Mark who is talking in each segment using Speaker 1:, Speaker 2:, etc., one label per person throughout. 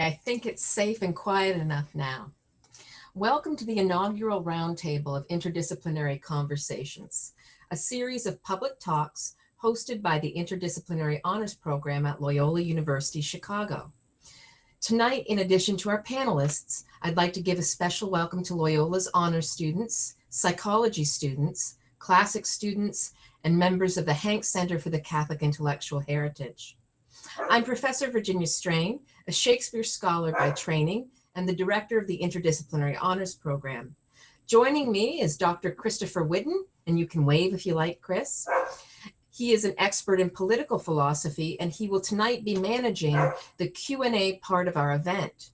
Speaker 1: I think it's safe and quiet enough now. Welcome to the inaugural roundtable of Interdisciplinary Conversations, a series of public talks hosted by the Interdisciplinary Honors Program at Loyola University Chicago. Tonight, in addition to our panelists, I'd like to give a special welcome to Loyola's honors students, psychology students, classics students, and members of the Hanks Center for the Catholic Intellectual Heritage. I'm Professor Virginia Strain, a Shakespeare scholar by training and the director of the Interdisciplinary Honors Program. Joining me is Dr. Christopher Whidden, and you can wave if you like, Chris. He is an expert in political philosophy, and he will tonight be managing the Q&A part of our event.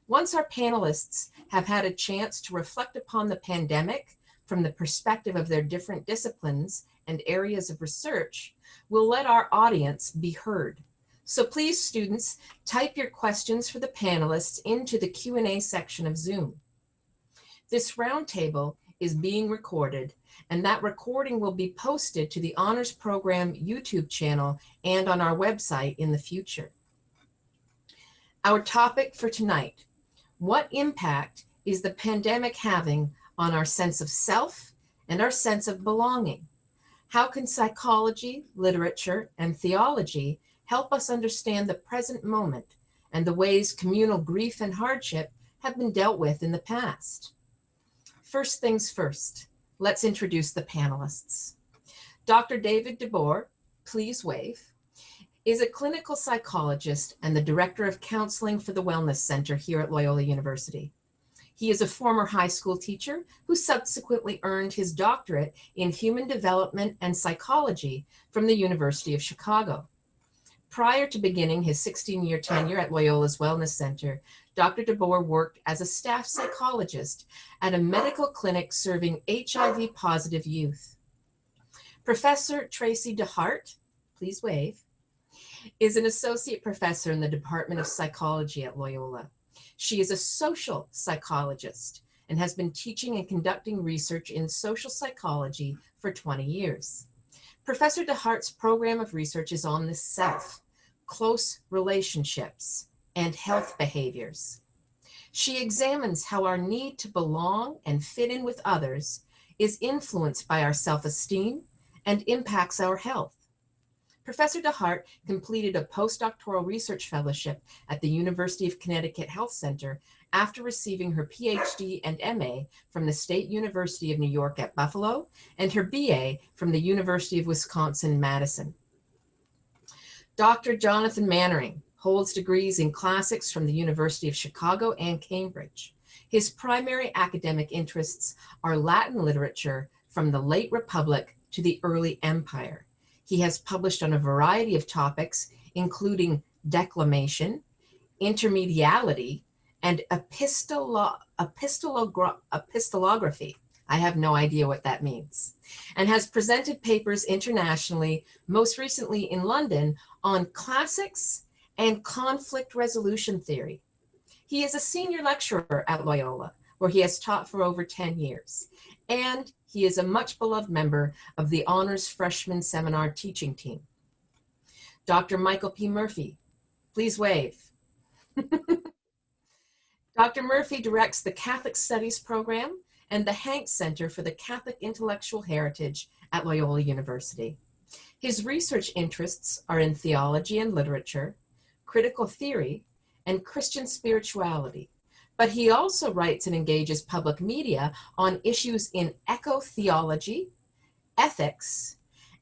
Speaker 1: Once our panelists have had a chance to reflect upon the pandemic from the perspective of their different disciplines and areas of research, we'll let our audience be heard. So please, students, type your questions for the panelists into the Q&A section of Zoom. This roundtable is being recorded, and that recording will be posted to the Honors Program YouTube channel and on our website in the future. Our topic for tonight: what impact is the pandemic having on our sense of self and our sense of belonging? How can psychology, literature, and theology help us understand the present moment and the ways communal grief and hardship have been dealt with in the past? First things first, let's introduce the panelists. Dr. David DeBoer, please wave, is a clinical psychologist and the director of counseling for the Wellness Center here at Loyola University. He is a former high school teacher who subsequently earned his doctorate in human development and psychology from the University of Chicago. Prior to beginning his 16-year tenure at Loyola's Wellness Center, Dr. DeBoer worked as a staff psychologist at a medical clinic serving HIV-positive youth. Professor Tracy Dehart, please wave, is an associate professor in the Department of Psychology at Loyola. She is a social psychologist and has been teaching and conducting research in social psychology for 20 years. Professor Dehart's program of research is on the self, close relationships, and health behaviors. She examines how our need to belong and fit in with others is influenced by our self-esteem and impacts our health. Professor Dehart completed a postdoctoral research fellowship at the University of Connecticut Health Center after receiving her PhD and MA from the State University of New York at Buffalo and her BA from the University of Wisconsin-Madison. Dr. Jonathan Mannering holds degrees in classics from the University of Chicago and Cambridge. His primary academic interests are Latin literature from the late Republic to the early Empire. He has published on a variety of topics, including declamation, intermediality, and epistolography. I have no idea what that means, and has presented papers internationally, most recently in London, on classics and conflict resolution theory. He is a senior lecturer at Loyola, where he has taught for over 10 years, and he is a much beloved member of the Honors Freshman Seminar teaching team. Dr. Michael P. Murphy, please wave. Dr. Murphy directs the Catholic Studies program and the Hanks Center for the Catholic Intellectual Heritage at Loyola University. His research interests are in theology and literature, critical theory, and Christian spirituality. But he also writes and engages public media on issues in eco-theology, ethics,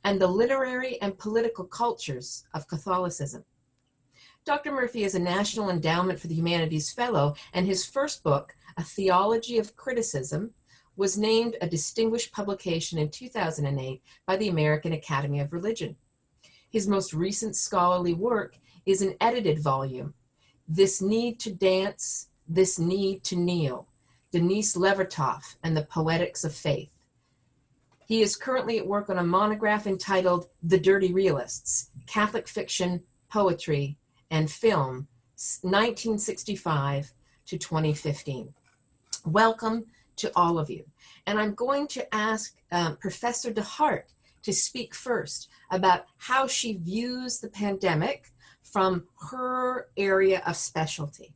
Speaker 1: and the literary and political cultures of Catholicism. Dr. Murphy is a National Endowment for the Humanities Fellow, and his first book, A Theology of Criticism, was named a distinguished publication in 2008 by the American Academy of Religion. His most recent scholarly work is an edited volume, This Need to Dance, This Need to Kneel, Denise Levertov and the Poetics of Faith. He is currently at work on a monograph entitled The Dirty Realists, Catholic Fiction, Poetry, and Film, 1965 to 2015. Welcome to all of you. And I'm going to ask Professor Dehart to speak first about how she views the pandemic from her area of specialty.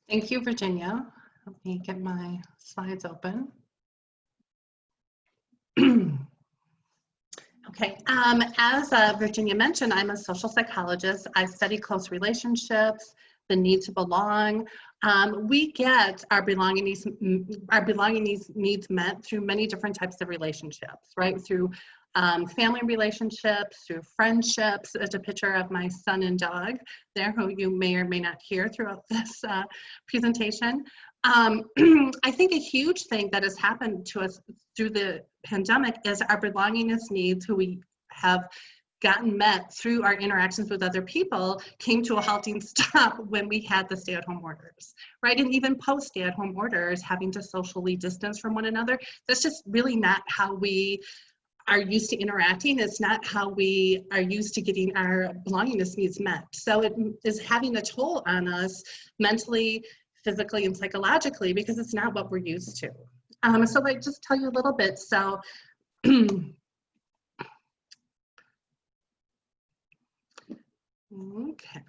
Speaker 2: Thank you, Virginia. Let me get my slides open. Okay, as Virginia mentioned, I'm a social psychologist. I study close relationships, the need to belong. We get our belonging needs met through many different types of relationships, right? Through family relationships, through friendships. There's a picture of my son and dog there, who you may or may not hear throughout this presentation. I think a huge thing that has happened to us through the pandemic is our belongingness needs, who we have gotten met through our interactions with other people, came to a halting stop when we had the stay-at-home orders, right? And even post stay-at-home orders, having to socially distance from one another, that's just really not how we are used to interacting. It's not how we are used to getting our belongingness needs met. So it is having a toll on us mentally, physically, and psychologically, because it's not what we're used to. So I just tell you a little bit. So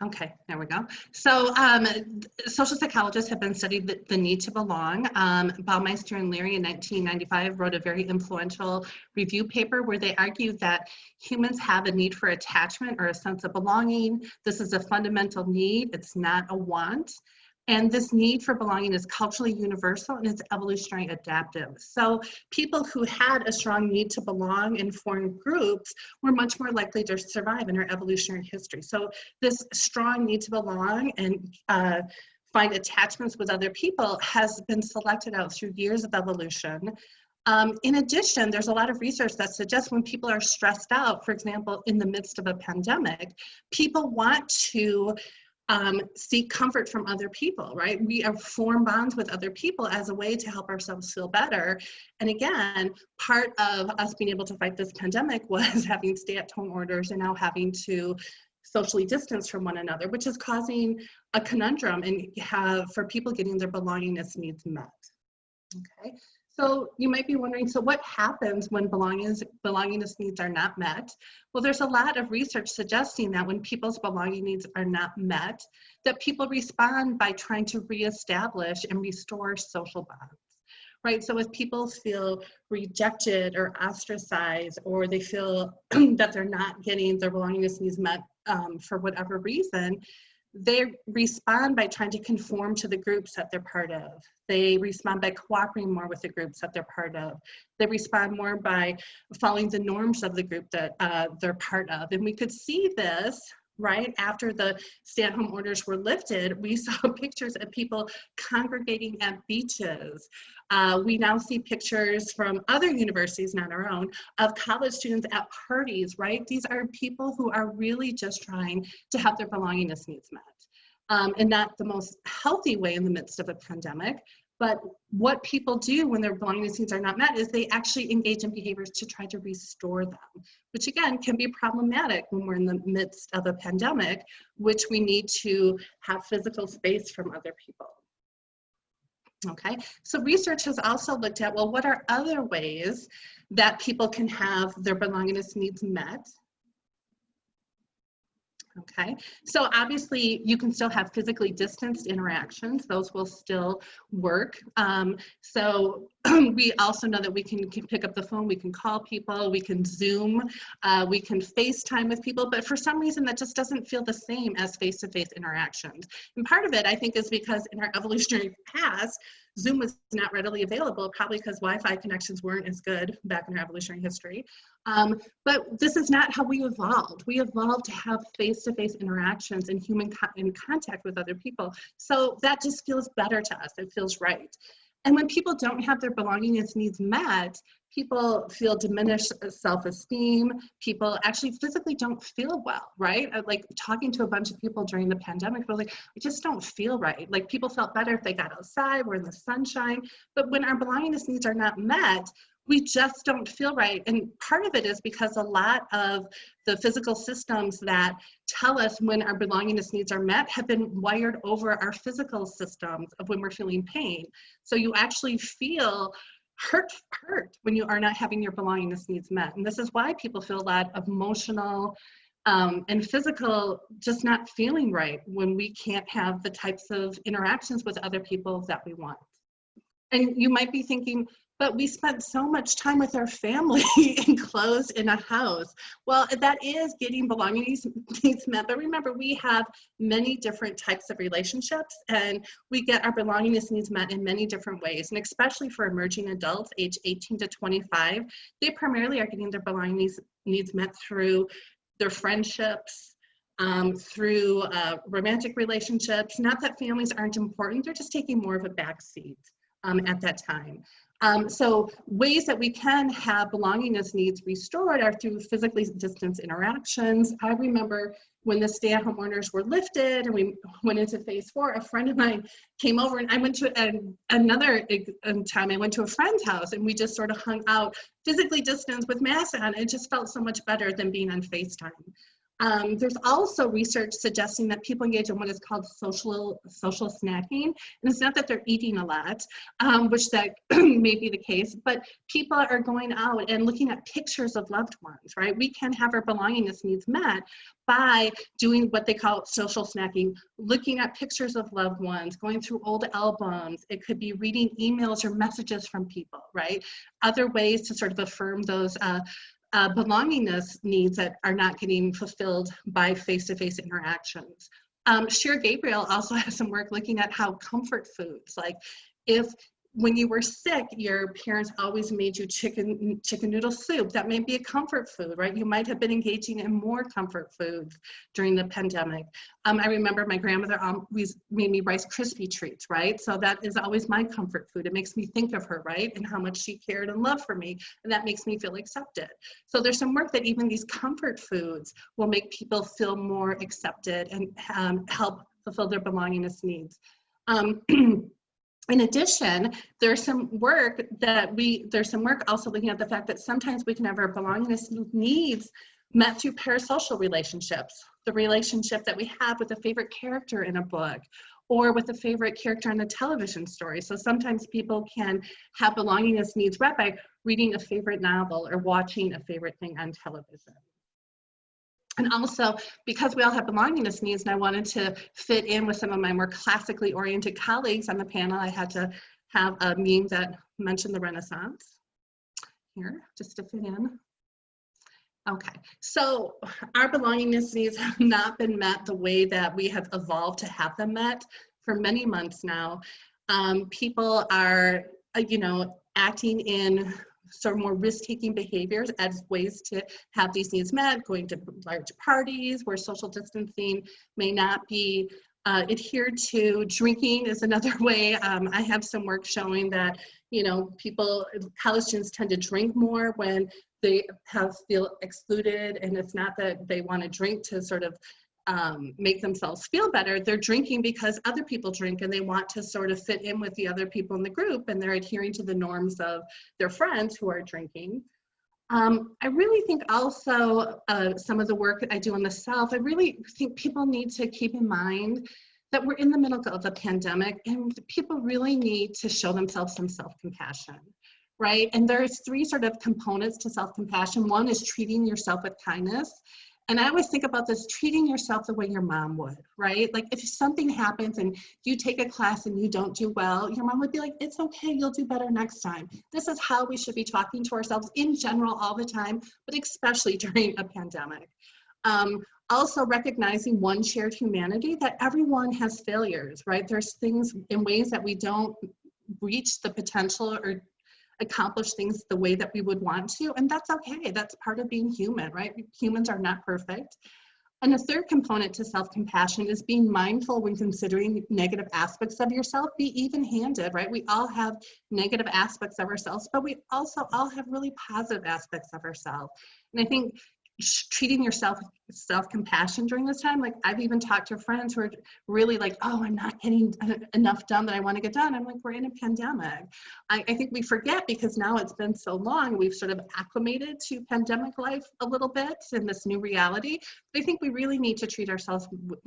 Speaker 2: Okay, there we go. So social psychologists have been studying the need to belong. Baumeister and Leary in 1995 wrote a very influential review paper where they argued that humans have a need for attachment or a sense of belonging. This is a fundamental need, it's not a want. And this need for belonging is culturally universal and it's evolutionary adaptive. So people who had a strong need to belong in foreign groups were much more likely to survive in our evolutionary history. So this strong need to belong and find attachments with other people has been selected out through years of evolution. In addition, there's a lot of research that suggests when people are stressed out, for example, in the midst of a pandemic, people want to seek comfort from other people, right? We form bonds with other people as a way to help ourselves feel better. And again, part of us being able to fight this pandemic was having stay-at-home orders and now having to socially distance from one another, which is causing a conundrum and for people getting their belongingness needs met. Okay. So you might be wondering, so what happens when belongingness needs are not met? Well, there's a lot of research suggesting that when people's belonging needs are not met, that people respond by trying to reestablish and restore social bonds, right? So if people feel rejected or ostracized, or they feel that they're not getting their belongingness needs met for whatever reason, they respond by trying to conform to the groups that they're part of. They respond by cooperating more with the groups that they're part of. They respond more by following the norms of the group that they're part of. And we could see this right after the stay-at-home orders were lifted. We saw pictures of people congregating at beaches. We now see pictures from other universities, not our own, of college students at parties, right? These are people who are really just trying to have their belongingness needs met. And not the most healthy way in the midst of a pandemic, but what people do when their belongingness needs are not met is they actually engage in behaviors to try to restore them, which again can be problematic when we're in the midst of a pandemic, which we need to have physical space from other people. Okay, so research has also looked at, well, what are other ways that people can have their belongingness needs met? Okay, so obviously you can still have physically distanced interactions. Those will still work. So we also know that we can pick up the phone, we can call people, we can Zoom, we can FaceTime with people, but for some reason that just doesn't feel the same as face-to-face interactions. And part of it, I think, is because in our evolutionary past, Zoom was not readily available, probably because Wi-Fi connections weren't as good back in our evolutionary history. But this is not how we evolved. We evolved to have face-to-face interactions and in contact with other people. So that just feels better to us. It feels right. And when people don't have their belongingness needs met, people feel diminished self-esteem. People actually physically don't feel well, right? Like talking to a bunch of people during the pandemic, we're like, I just don't feel right. Like people felt better if they got outside, we're in the sunshine. But when our belongingness needs are not met, we just don't feel right. And part of it is because a lot of the physical systems that tell us when our belongingness needs are met have been wired over our physical systems of when we're feeling pain. So you actually feel hurt when you are not having your belongingness needs met. And this is why people feel a lot of emotional and physical just not feeling right when we can't have the types of interactions with other people that we want. And you might be thinking, but we spent so much time with our family enclosed in a house. Well, that is getting belonging needs met, but remember, we have many different types of relationships, and we get our belongingness needs met in many different ways. And especially for emerging adults, age 18 to 25, they primarily are getting their belonging needs met through their friendships, through romantic relationships. Not that families aren't important, they're just taking more of a backseat at that time. So ways that we can have belongingness needs restored are through physically distanced interactions. I remember when the stay-at-home orders were lifted and we went into phase 4, a friend of mine came over, and I went to another time, I went to a friend's house, and we just sort of hung out physically distanced with masks on. It just felt so much better than being on FaceTime. There's also research suggesting that people engage in what is called social snacking. And it's not that they're eating a lot, which that may be the case, but people are going out and looking at pictures of loved ones, right? We can have our belongingness needs met by doing what they call social snacking, looking at pictures of loved ones, going through old albums. It could be reading emails or messages from people, right? Other ways to sort of affirm those belongingness needs that are not getting fulfilled by face-to-face interactions. Shir Gabriel also has some work looking at how comfort foods, like if when you were sick, your parents always made you chicken noodle soup. That may be a comfort food, right? You might have been engaging in more comfort foods during the pandemic. I remember my grandmother always made me Rice Krispie treats, right? So that is always my comfort food. It makes me think of her, right? And how much she cared and loved for me. And that makes me feel accepted. So there's some work that even these comfort foods will make people feel more accepted and help fulfill their belongingness needs. In addition, there's some work also looking at the fact that sometimes we can have our belongingness needs met through parasocial relationships, the relationship that we have with a favorite character in a book or with a favorite character in a television story. So sometimes people can have belongingness needs met by reading a favorite novel or watching a favorite thing on television. And also, because we all have belongingness needs, and I wanted to fit in with some of my more classically oriented colleagues on the panel, I had to have a meme that mentioned the Renaissance here, just to fit in. Okay, so our belongingness needs have not been met the way that we have evolved to have them met for many months now. People are, acting in sort of more risk-taking behaviors as ways to have these needs met, going to large parties where social distancing may not be adhered to. Drinking is another way. I have some work showing that, college students tend to drink more when they feel excluded, and it's not that they want to drink to sort of make themselves feel better. They're drinking because other people drink and they want to sort of fit in with the other people in the group, and they're adhering to the norms of their friends who are drinking. I really think also some of the work that I do on the self, I really think people need to keep in mind that we're in the middle of a pandemic and people really need to show themselves some self-compassion, right? And there's 3 sort of components to self-compassion. One is treating yourself with kindness. And I always think about this, treating yourself the way your mom would, right? Like if something happens and you take a class and you don't do well, your mom would be like, it's okay, you'll do better next time. This is how we should be talking to ourselves in general all the time, but especially during a pandemic. Also recognizing one shared humanity, that everyone has failures, right? There's things in ways that we don't reach the potential or accomplish things the way that we would want to, and that's okay. That's part of being human, right? Humans are not perfect. And the third component to self-compassion is being mindful when considering negative aspects of yourself. Be even-handed, right? We all have negative aspects of ourselves, but we also all have really positive aspects of ourselves. And I think treating yourself with self-compassion during this time, like I've even talked to friends who are really like, oh, I'm not getting enough done that I want to get done. I'm like, we're in a pandemic. I think we forget because now it's been so long, we've sort of acclimated to pandemic life a little bit in this new reality. But I think we really need to treat ourselves with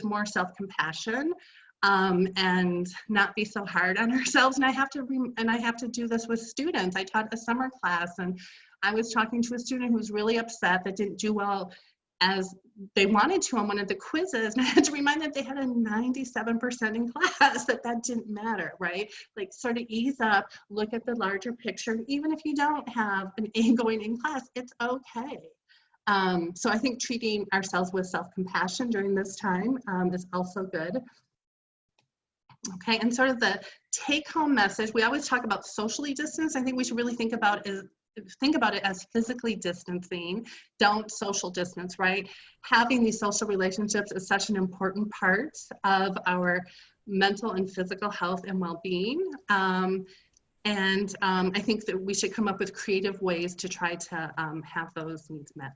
Speaker 2: more self-compassion and not be so hard on ourselves. And I have to do this with students. I taught a summer class and I was talking to a student who was really upset that didn't do well as they wanted to on one of the quizzes, and I had to remind them they had a 97% in class, that didn't matter, right? Like, sort of ease up, look at the larger picture. Even if you don't have an A going in class, it's okay. So I think treating ourselves with self-compassion during this time is also good. Okay, and sort of the take-home message, we always talk about socially distanced. I think we should really think about it as physically distancing, don't social distance, right? Having these social relationships is such an important part of our mental and physical health and well-being. I think that we should come up with creative ways to try to have those needs met.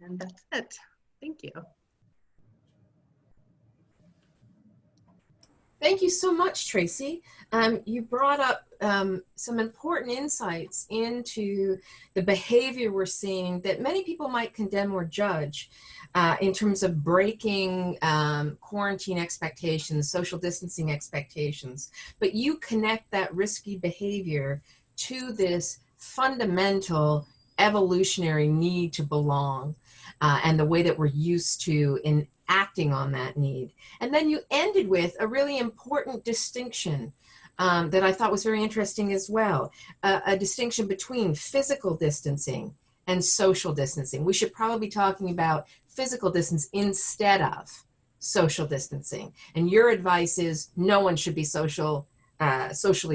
Speaker 2: And that's it. Thank you.
Speaker 1: Thank you so much, Tracy. You brought up some important insights into the behavior we're seeing that many people might condemn or judge in terms of breaking quarantine expectations, social distancing expectations. But you connect that risky behavior to this fundamental evolutionary need to belong and the way that we're used to in acting on that need. And then you ended with a really important distinction that I thought was very interesting as well, a distinction between physical distancing and social distancing. We should probably be talking about physical distance instead of social distancing. And your advice is no one should be socially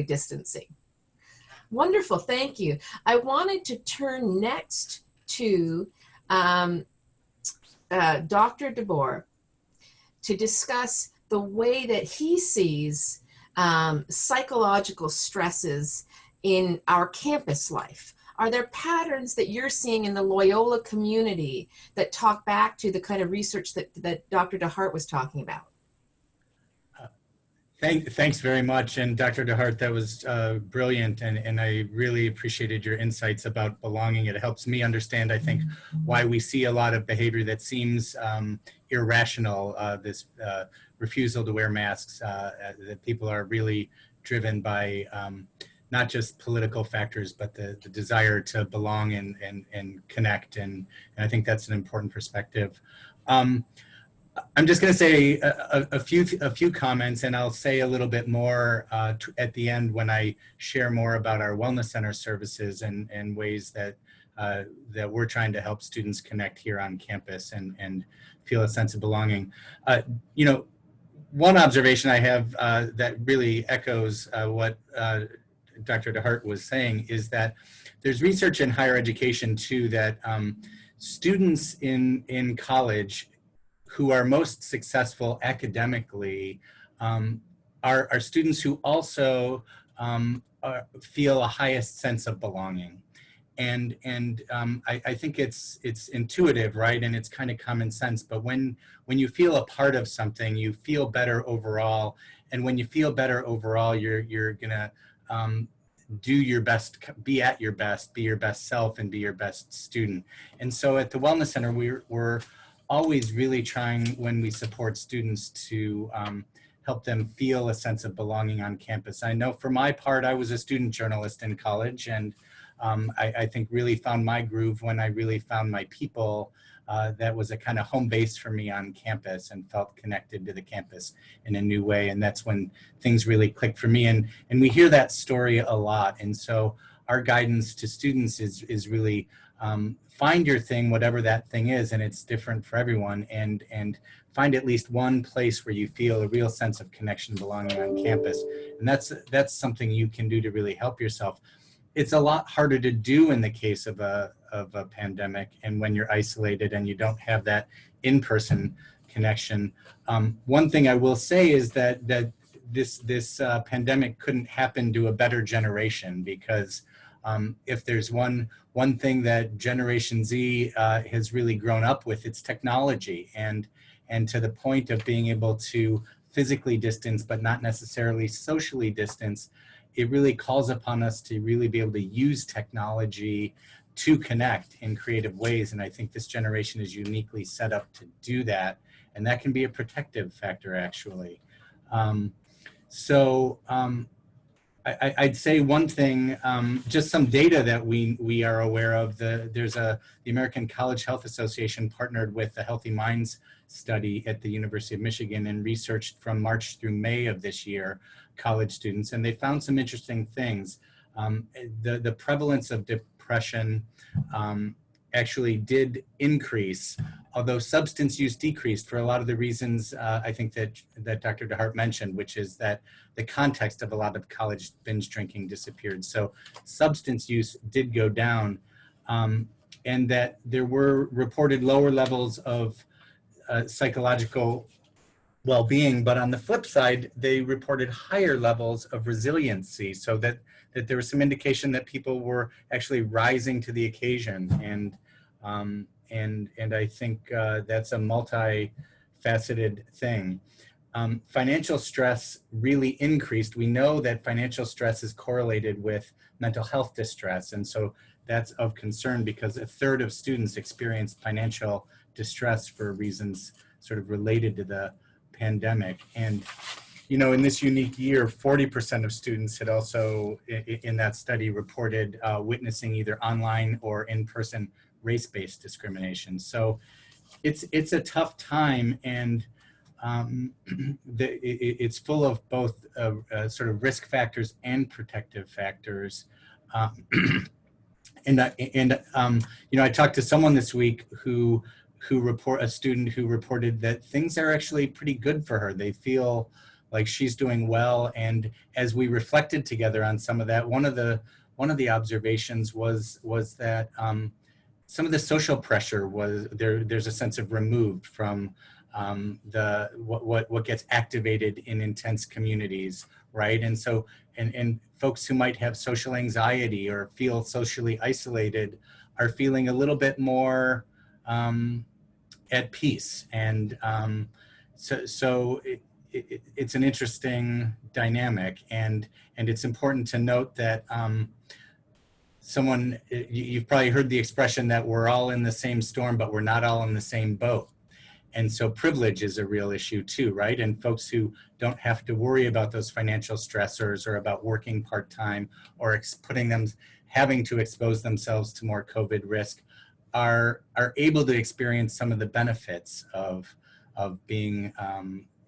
Speaker 1: distancing. Wonderful, thank you. I wanted to turn next to Dr. DeBoer to discuss the way that he sees psychological stresses in our campus life. Are there patterns that you're seeing in the Loyola community that talk back to the kind of research that Dr. Dehart was talking about?
Speaker 3: Thanks very much. And Dr. Dehart, that was brilliant. And I really appreciated your insights about belonging. It helps me understand, I think, why we see a lot of behavior that seems irrational, this refusal to wear masks, that people are really driven by not just political factors, but the desire to belong and connect. And I think that's an important perspective. I'm just going to say a few comments, and I'll say a little bit more at the end when I share more about our Wellness Center services and ways that that we're trying to help students connect here on campus and feel a sense of belonging. You know, one observation I have that really echoes what Dr. Dehart was saying is that there's research in higher education too that students in college who are most successful academically are students who also feel a highest sense of belonging. And I think it's intuitive, right? And it's kind of common sense, but when you feel a part of something, you feel better overall. And when you feel better overall, you're gonna do your best, be at your best, be your best self, and be your best student. And so at the Wellness Center, we're always really trying, when we support students, to help them feel a sense of belonging on campus. I know for my part, I was a student journalist in college, and I think really found my groove when I really found my people. That was a kind of home base for me on campus and felt connected to the campus in a new way. And that's when things really clicked for me. And we hear that story a lot. And so our guidance to students is really find your thing, whatever that thing is, and it's different for everyone, and find at least one place where you feel a real sense of connection, belonging on campus. And that's something you can do to really help yourself. It's a lot harder to do in the case of a pandemic and when you're isolated and you don't have that in-person connection. One thing I will say is that this pandemic couldn't happen to a better generation, because if there's one thing that Generation Z has really grown up with, it's technology, and to the point of being able to physically distance but not necessarily socially distance. It really calls upon us to really be able to use technology to connect in creative ways, and I think this generation is uniquely set up to do that, and that can be a protective factor, actually. I'd say one thing, just some data that we are aware of. The American College Health Association partnered with the Healthy Minds study at the University of Michigan and researched from March through May of this year college students, and they found some interesting things. The prevalence of depression actually did increase, although substance use decreased for a lot of the reasons I think that Dr. Dehart mentioned, which is that the context of a lot of college binge drinking disappeared. So substance use did go down, and that there were reported lower levels of psychological well-being, but on the flip side, they reported higher levels of resiliency, so that there was some indication that people were actually rising to the occasion. And I think that's a multifaceted thing. Financial stress really increased. We know that financial stress is correlated with mental health distress, and so that's of concern because a third of students experienced financial distress for reasons sort of related to the pandemic. And, you know, in this unique year, 40% of students had also, in that study, reported witnessing either online or in-person race-based discrimination. So it's a tough time, and it's full of both sort of risk factors and protective factors. You know, I talked to someone this week a student who reported that things are actually pretty good for her. They feel like she's doing well. And as we reflected together on some of that, one of the observations was that some of the social pressure was there's a sense of removed from what gets activated in intense communities, right? And so, and folks who might have social anxiety or feel socially isolated are feeling a little bit more at peace. And so it's an interesting dynamic, and it's important to note that you've probably heard the expression that we're all in the same storm, but we're not all in the same boat. And so privilege is a real issue too, right? And folks who don't have to worry about those financial stressors or about working part-time or having to expose themselves to more COVID risk are able to experience some of the benefits of being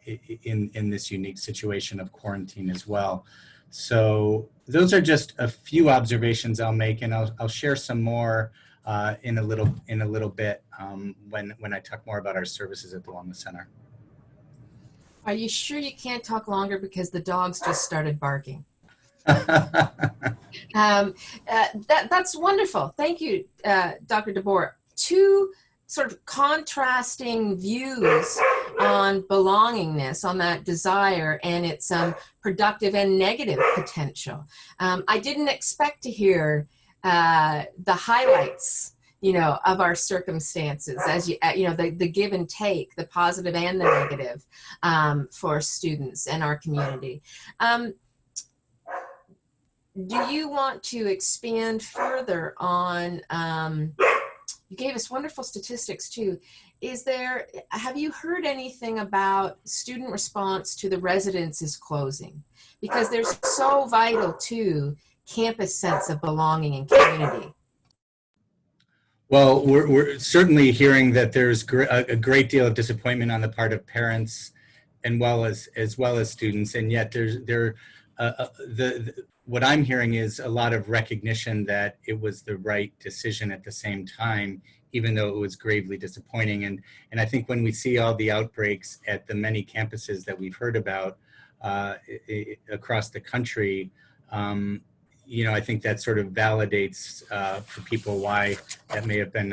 Speaker 3: in this unique situation of quarantine as well. So those are just a few observations I'll make, and I'll share some more in a little bit when I talk more about our services at the Wellness Center.
Speaker 1: Are you sure you can't talk longer because the dogs just started barking? That's wonderful. Thank you, Dr. DeBoer. Two sort of contrasting views on belongingness, on that desire and its productive and negative potential. I didn't expect to hear the highlights, you know, of our circumstances, as you know, the give and take, the positive and the negative for students and our community. Do you want to expand further on, you gave us wonderful statistics too. Have you heard anything about student response to the residences closing? Because they're so vital to campus sense of belonging and community.
Speaker 3: Well, we're certainly hearing that there's a great deal of disappointment on the part of parents as well as students, and yet what I'm hearing is a lot of recognition that it was the right decision at the same time, even though it was gravely disappointing. And I think when we see all the outbreaks at the many campuses that we've heard about across the country, you know, I think that sort of validates for people why that may have been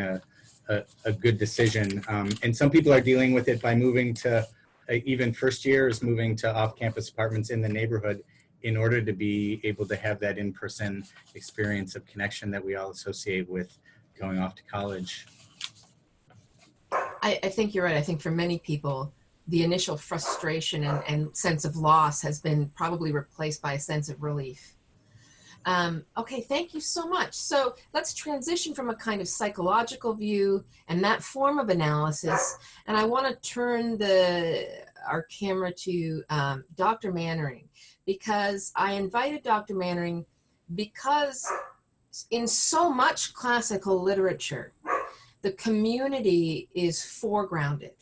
Speaker 3: a good decision. And some people are dealing with it by moving to, even first years, moving to off-campus apartments in the neighborhood in order to be able to have that in-person experience of connection that we all associate with going off to college.
Speaker 1: I think you're right. I think for many people, the initial frustration and sense of loss has been probably replaced by a sense of relief. Okay, thank you so much. So let's transition from a kind of psychological view and that form of analysis. And I want to turn the our camera to Dr. Mannering, because I invited Dr. Mannering because in so much classical literature, the community is foregrounded,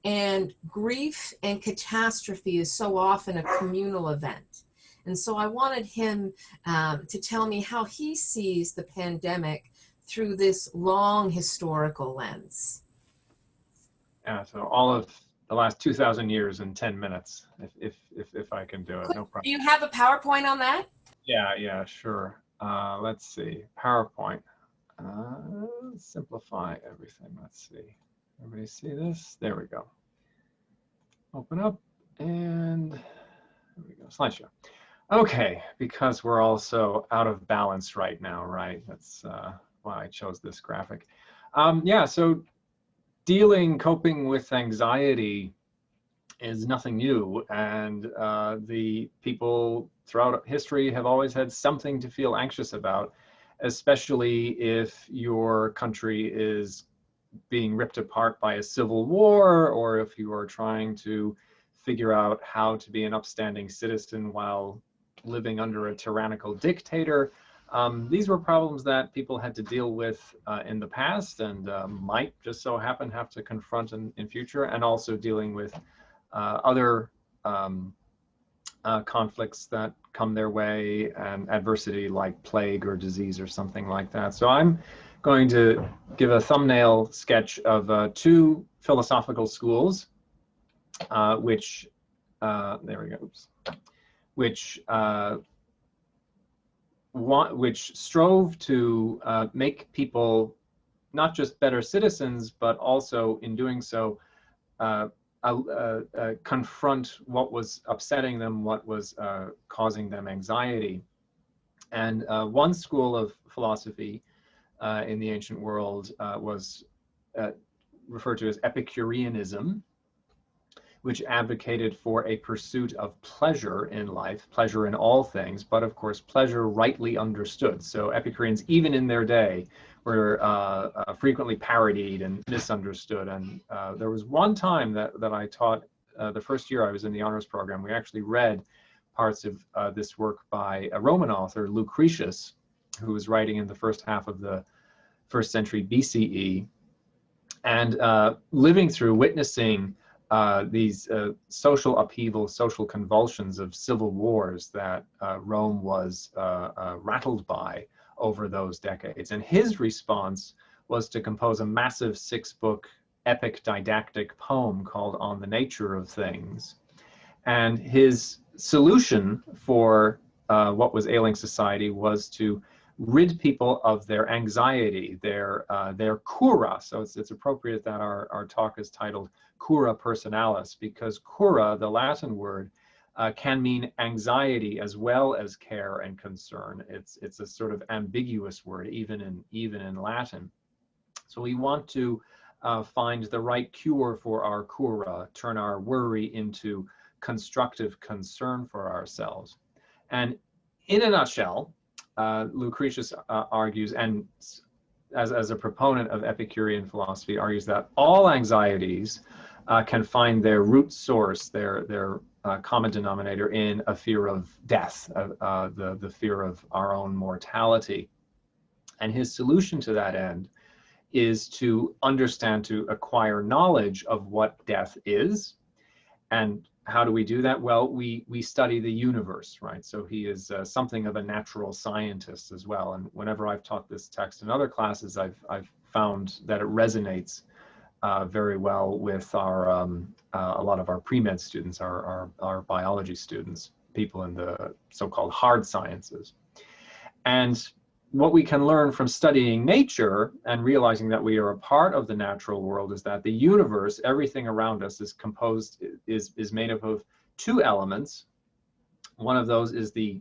Speaker 1: and grief and catastrophe is so often a communal event. And so I wanted him to tell me how he sees the pandemic through this long historical lens.
Speaker 4: Yeah, so all of the last 2,000 years in 10 minutes, if I can do it, no problem.
Speaker 1: Do you have a PowerPoint on that?
Speaker 4: Yeah, sure. Let's see, PowerPoint. Simplify everything. Let's see. Everybody see this? There we go. Open up, and there we go, slideshow. Okay, because we're also out of balance right now, right? That's why I chose this graphic. Yeah, so coping with anxiety is nothing new, and the people throughout history have always had something to feel anxious about, especially if your country is being ripped apart by a civil war, or if you are trying to figure out how to be an upstanding citizen while living under a tyrannical dictator. These were problems that people had to deal with in the past, and might just so happen have to confront in future, and also dealing with other conflicts that come their way, and adversity like plague or disease or something like that. So I'm going to give a thumbnail sketch of two philosophical schools, which there we go. Oops. Which strove to make people not just better citizens, but also in doing so confront what was upsetting them, what was causing them anxiety. And one school of philosophy in the ancient world was referred to as Epicureanism, which advocated for a pursuit of pleasure in life, pleasure in all things, but of course, pleasure rightly understood. So Epicureans, even in their day, were frequently parodied and misunderstood. And there was one time that I taught, the first year I was in the honors program, we actually read parts of this work by a Roman author, Lucretius, who was writing in the first half of the 1st century BCE, and living through, witnessing these social upheavals, social convulsions of civil wars that Rome was rattled by over those decades. And his response was to compose a massive 6-book epic didactic poem called On the Nature of Things. And his solution for what was ailing society was to rid people of their anxiety, their cura. So it's appropriate that our talk is titled Cura Personalis, because cura, the Latin word, can mean anxiety as well as care and concern. It's a sort of ambiguous word, even in Latin. So we want to find the right cure for our cura, turn our worry into constructive concern for ourselves. And in a nutshell, Lucretius argues, and as a proponent of Epicurean philosophy, argues that all anxieties can find their root source, their common denominator, in a fear of death, the fear of our own mortality. And his solution to that end is to understand, to acquire knowledge of what death is. And how do we do that? Well, we study the universe, right? So he is something of a natural scientist as well. And whenever I've taught this text in other classes, I've found that it resonates very well with our a lot of our pre-med students, our biology students, people in the so-called hard sciences. And what we can learn from studying nature and realizing that we are a part of the natural world is that the universe, everything around us, is made up of two elements. One of those is the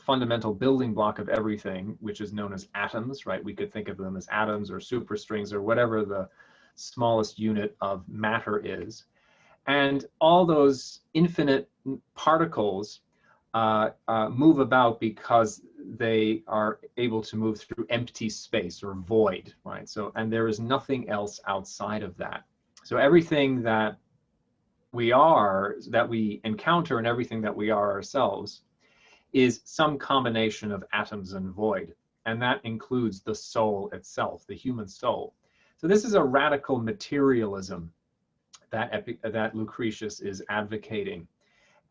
Speaker 4: fundamental building block of everything, which is known as atoms, right? We could think of them as atoms or superstrings or whatever the smallest unit of matter is. And all those infinite particles move about because they are able to move through empty space or void, right? So, and there is nothing else outside of that. So everything that we are, that we encounter in everything that we are ourselves, is some combination of atoms and void. And that includes the soul itself, the human soul. So this is a radical materialism that Lucretius is advocating.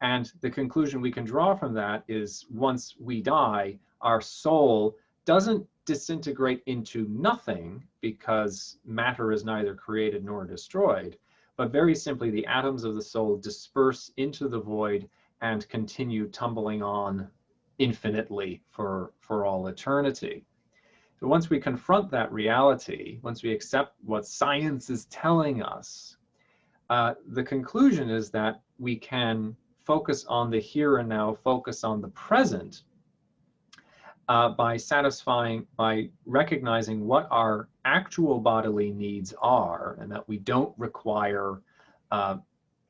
Speaker 4: And the conclusion we can draw from that is, once we die, our soul doesn't disintegrate into nothing, because matter is neither created nor destroyed, but very simply the atoms of the soul disperse into the void and continue tumbling on infinitely for all eternity. So once we confront that reality, once we accept what science is telling us, the conclusion is that we can focus on the here and now, focus on the present, by recognizing what our actual bodily needs are, and that we don't require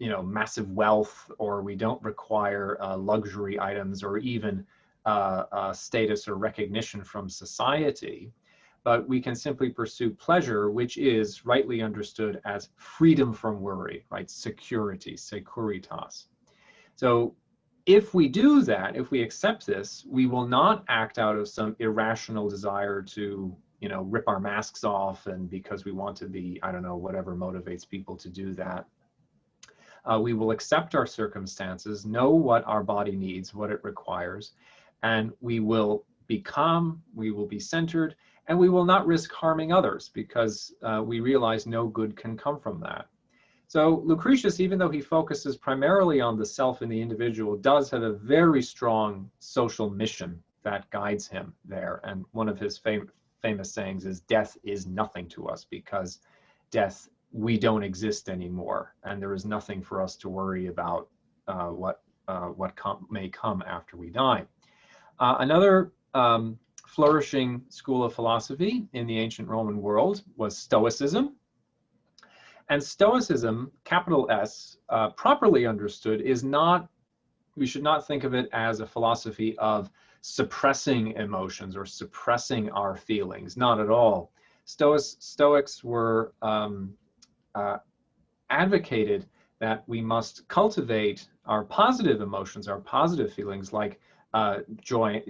Speaker 4: massive wealth, or we don't require luxury items, or even status or recognition from society, but we can simply pursue pleasure, which is rightly understood as freedom from worry, right? Security, securitas. So if we do that, if we accept this, we will not act out of some irrational desire to, rip our masks off, and because we want to be, I don't know, whatever motivates people to do that. We will accept our circumstances, know what our body needs, what it requires, and we will be calm, we will be centered, and we will not risk harming others, because we realize no good can come from that. So Lucretius, even though he focuses primarily on the self and the individual, does have a very strong social mission that guides him there. And one of his famous sayings is, death is nothing to us, because death, we don't exist anymore, and there is nothing for us to worry about what may come after we die. Another flourishing school of philosophy in the ancient Roman world was Stoicism. And Stoicism, capital S, properly understood, is not, we should not think of it as a philosophy of suppressing emotions or suppressing our feelings, not at all. Stoics were advocated that we must cultivate our positive emotions, our positive feelings, like joy,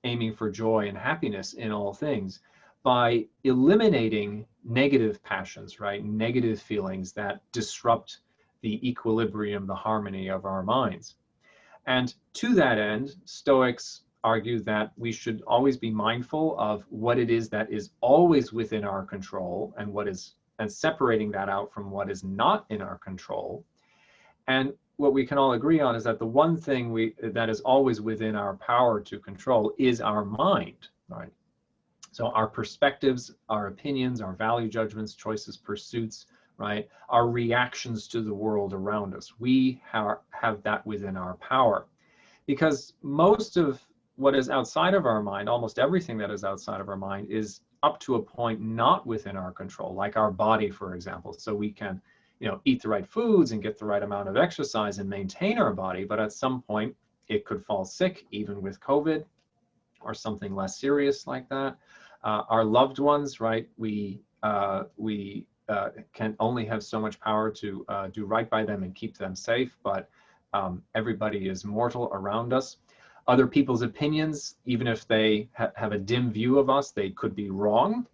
Speaker 4: aiming for joy and happiness in all things, by eliminating negative passions, right? Negative feelings that disrupt the equilibrium, the harmony of our minds. And to that end, Stoics argue that we should always be mindful of what it is that is always within our control, and separating that out from what is not in our control. And what we can all agree on is that the one thing that is always within our power to control is our mind, right? So our perspectives, our opinions, our value judgments, choices, pursuits, right? Our reactions to the world around us. We have that within our power. Because most of what is outside of our mind, almost everything that is outside of our mind, is up to a point not within our control, like our body, for example. So we can, eat the right foods and get the right amount of exercise and maintain our body, but at some point it could fall sick, even with COVID or something less serious like that. Our loved ones, right? We can only have so much power to do right by them and keep them safe, but everybody is mortal around us. Other people's opinions, even if they have a dim view of us, they could be wrong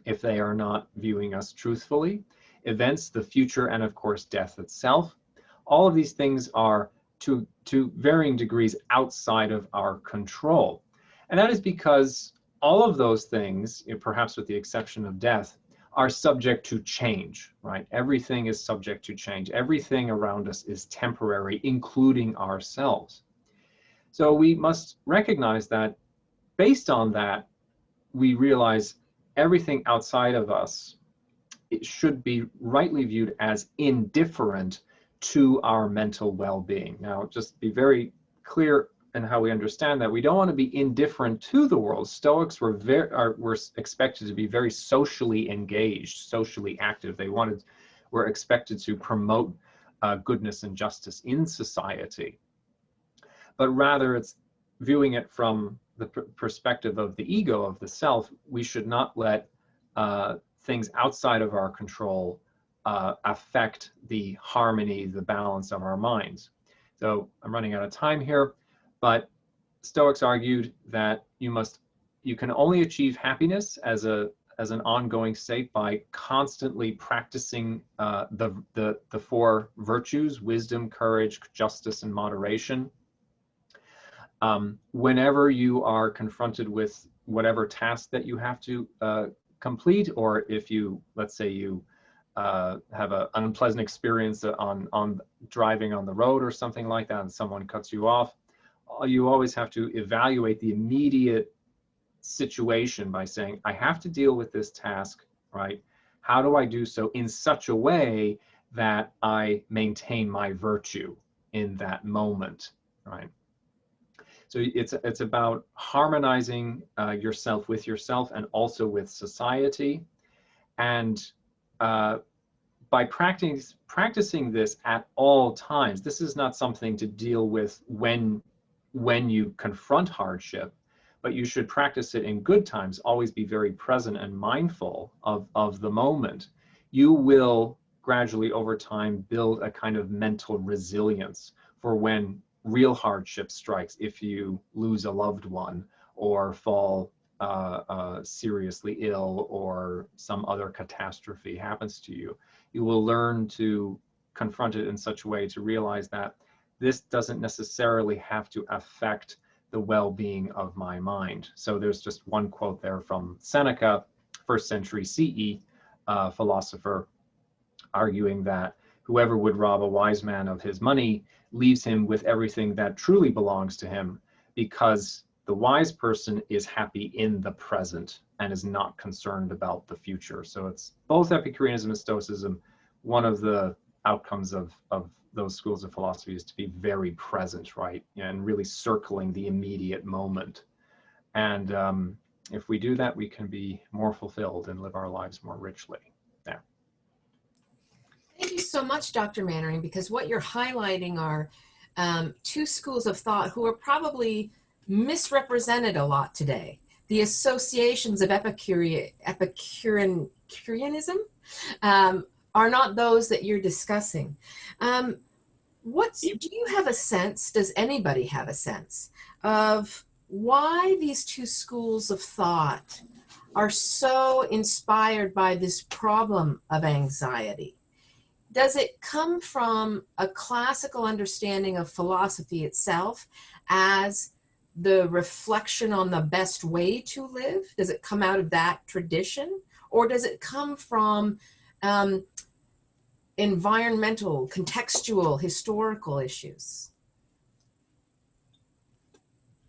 Speaker 4: if they are not viewing us truthfully. Events, the future, and of course death itself. All of these things are to varying degrees outside of our control. And that is because all of those things, perhaps with the exception of death, are subject to change, right? Everything is subject to change. Everything around us is temporary, including ourselves. So we must recognize that based on that, we realize everything outside of us, it should be rightly viewed as indifferent to our mental well-being. Now, just be very clear in how we understand that. We don't want to be indifferent to the world. Stoics were expected to be very socially engaged, socially active. They were expected to promote goodness and justice in society. But rather, it's viewing it from the perspective of the ego, of the self. We should not let things outside of our control affect the harmony, the balance of our minds. So I'm running out of time here, but Stoics argued that you can only achieve happiness as an ongoing state by constantly practicing the four virtues: wisdom, courage, justice, and moderation. Whenever you are confronted with whatever task that you have to complete, or if you, let's say you have an unpleasant experience on driving on the road or something like that, and someone cuts you off, you always have to evaluate the immediate situation by saying, I have to deal with this task, right? How do I do so in such a way that I maintain my virtue in that moment, right? So it's about harmonizing yourself with yourself and also with society. And by practicing this at all times, this is not something to deal with when you confront hardship, but you should practice it in good times. Always be very present and mindful of the moment. You will gradually over time build a kind of mental resilience for when real hardship strikes. If you lose a loved one or fall seriously ill, or some other catastrophe happens to you, you will learn to confront it in such a way to realize that this doesn't necessarily have to affect the well-being of my mind. So there's just one quote there from Seneca, 1st century CE philosopher, arguing that whoever would rob a wise man of his money leaves him with everything that truly belongs to him, because the wise person is happy in the present and is not concerned about the future. So it's both Epicureanism and Stoicism. One of the outcomes of those schools of philosophy is to be very present, right? And really circling the immediate moment. And if we do that, we can be more fulfilled and live our lives more richly. Yeah.
Speaker 1: Thank you so much, Dr. Mannering, because what you're highlighting are two schools of thought who are probably misrepresented a lot today. The associations of Epicureanism are not those that you're discussing. Do you have a sense, does anybody have a sense of why these two schools of thought are so inspired by this problem of anxiety? Does it come from a classical understanding of philosophy itself as the reflection on the best way to live? Does it come out of that tradition? Or does it come from environmental, contextual, historical issues?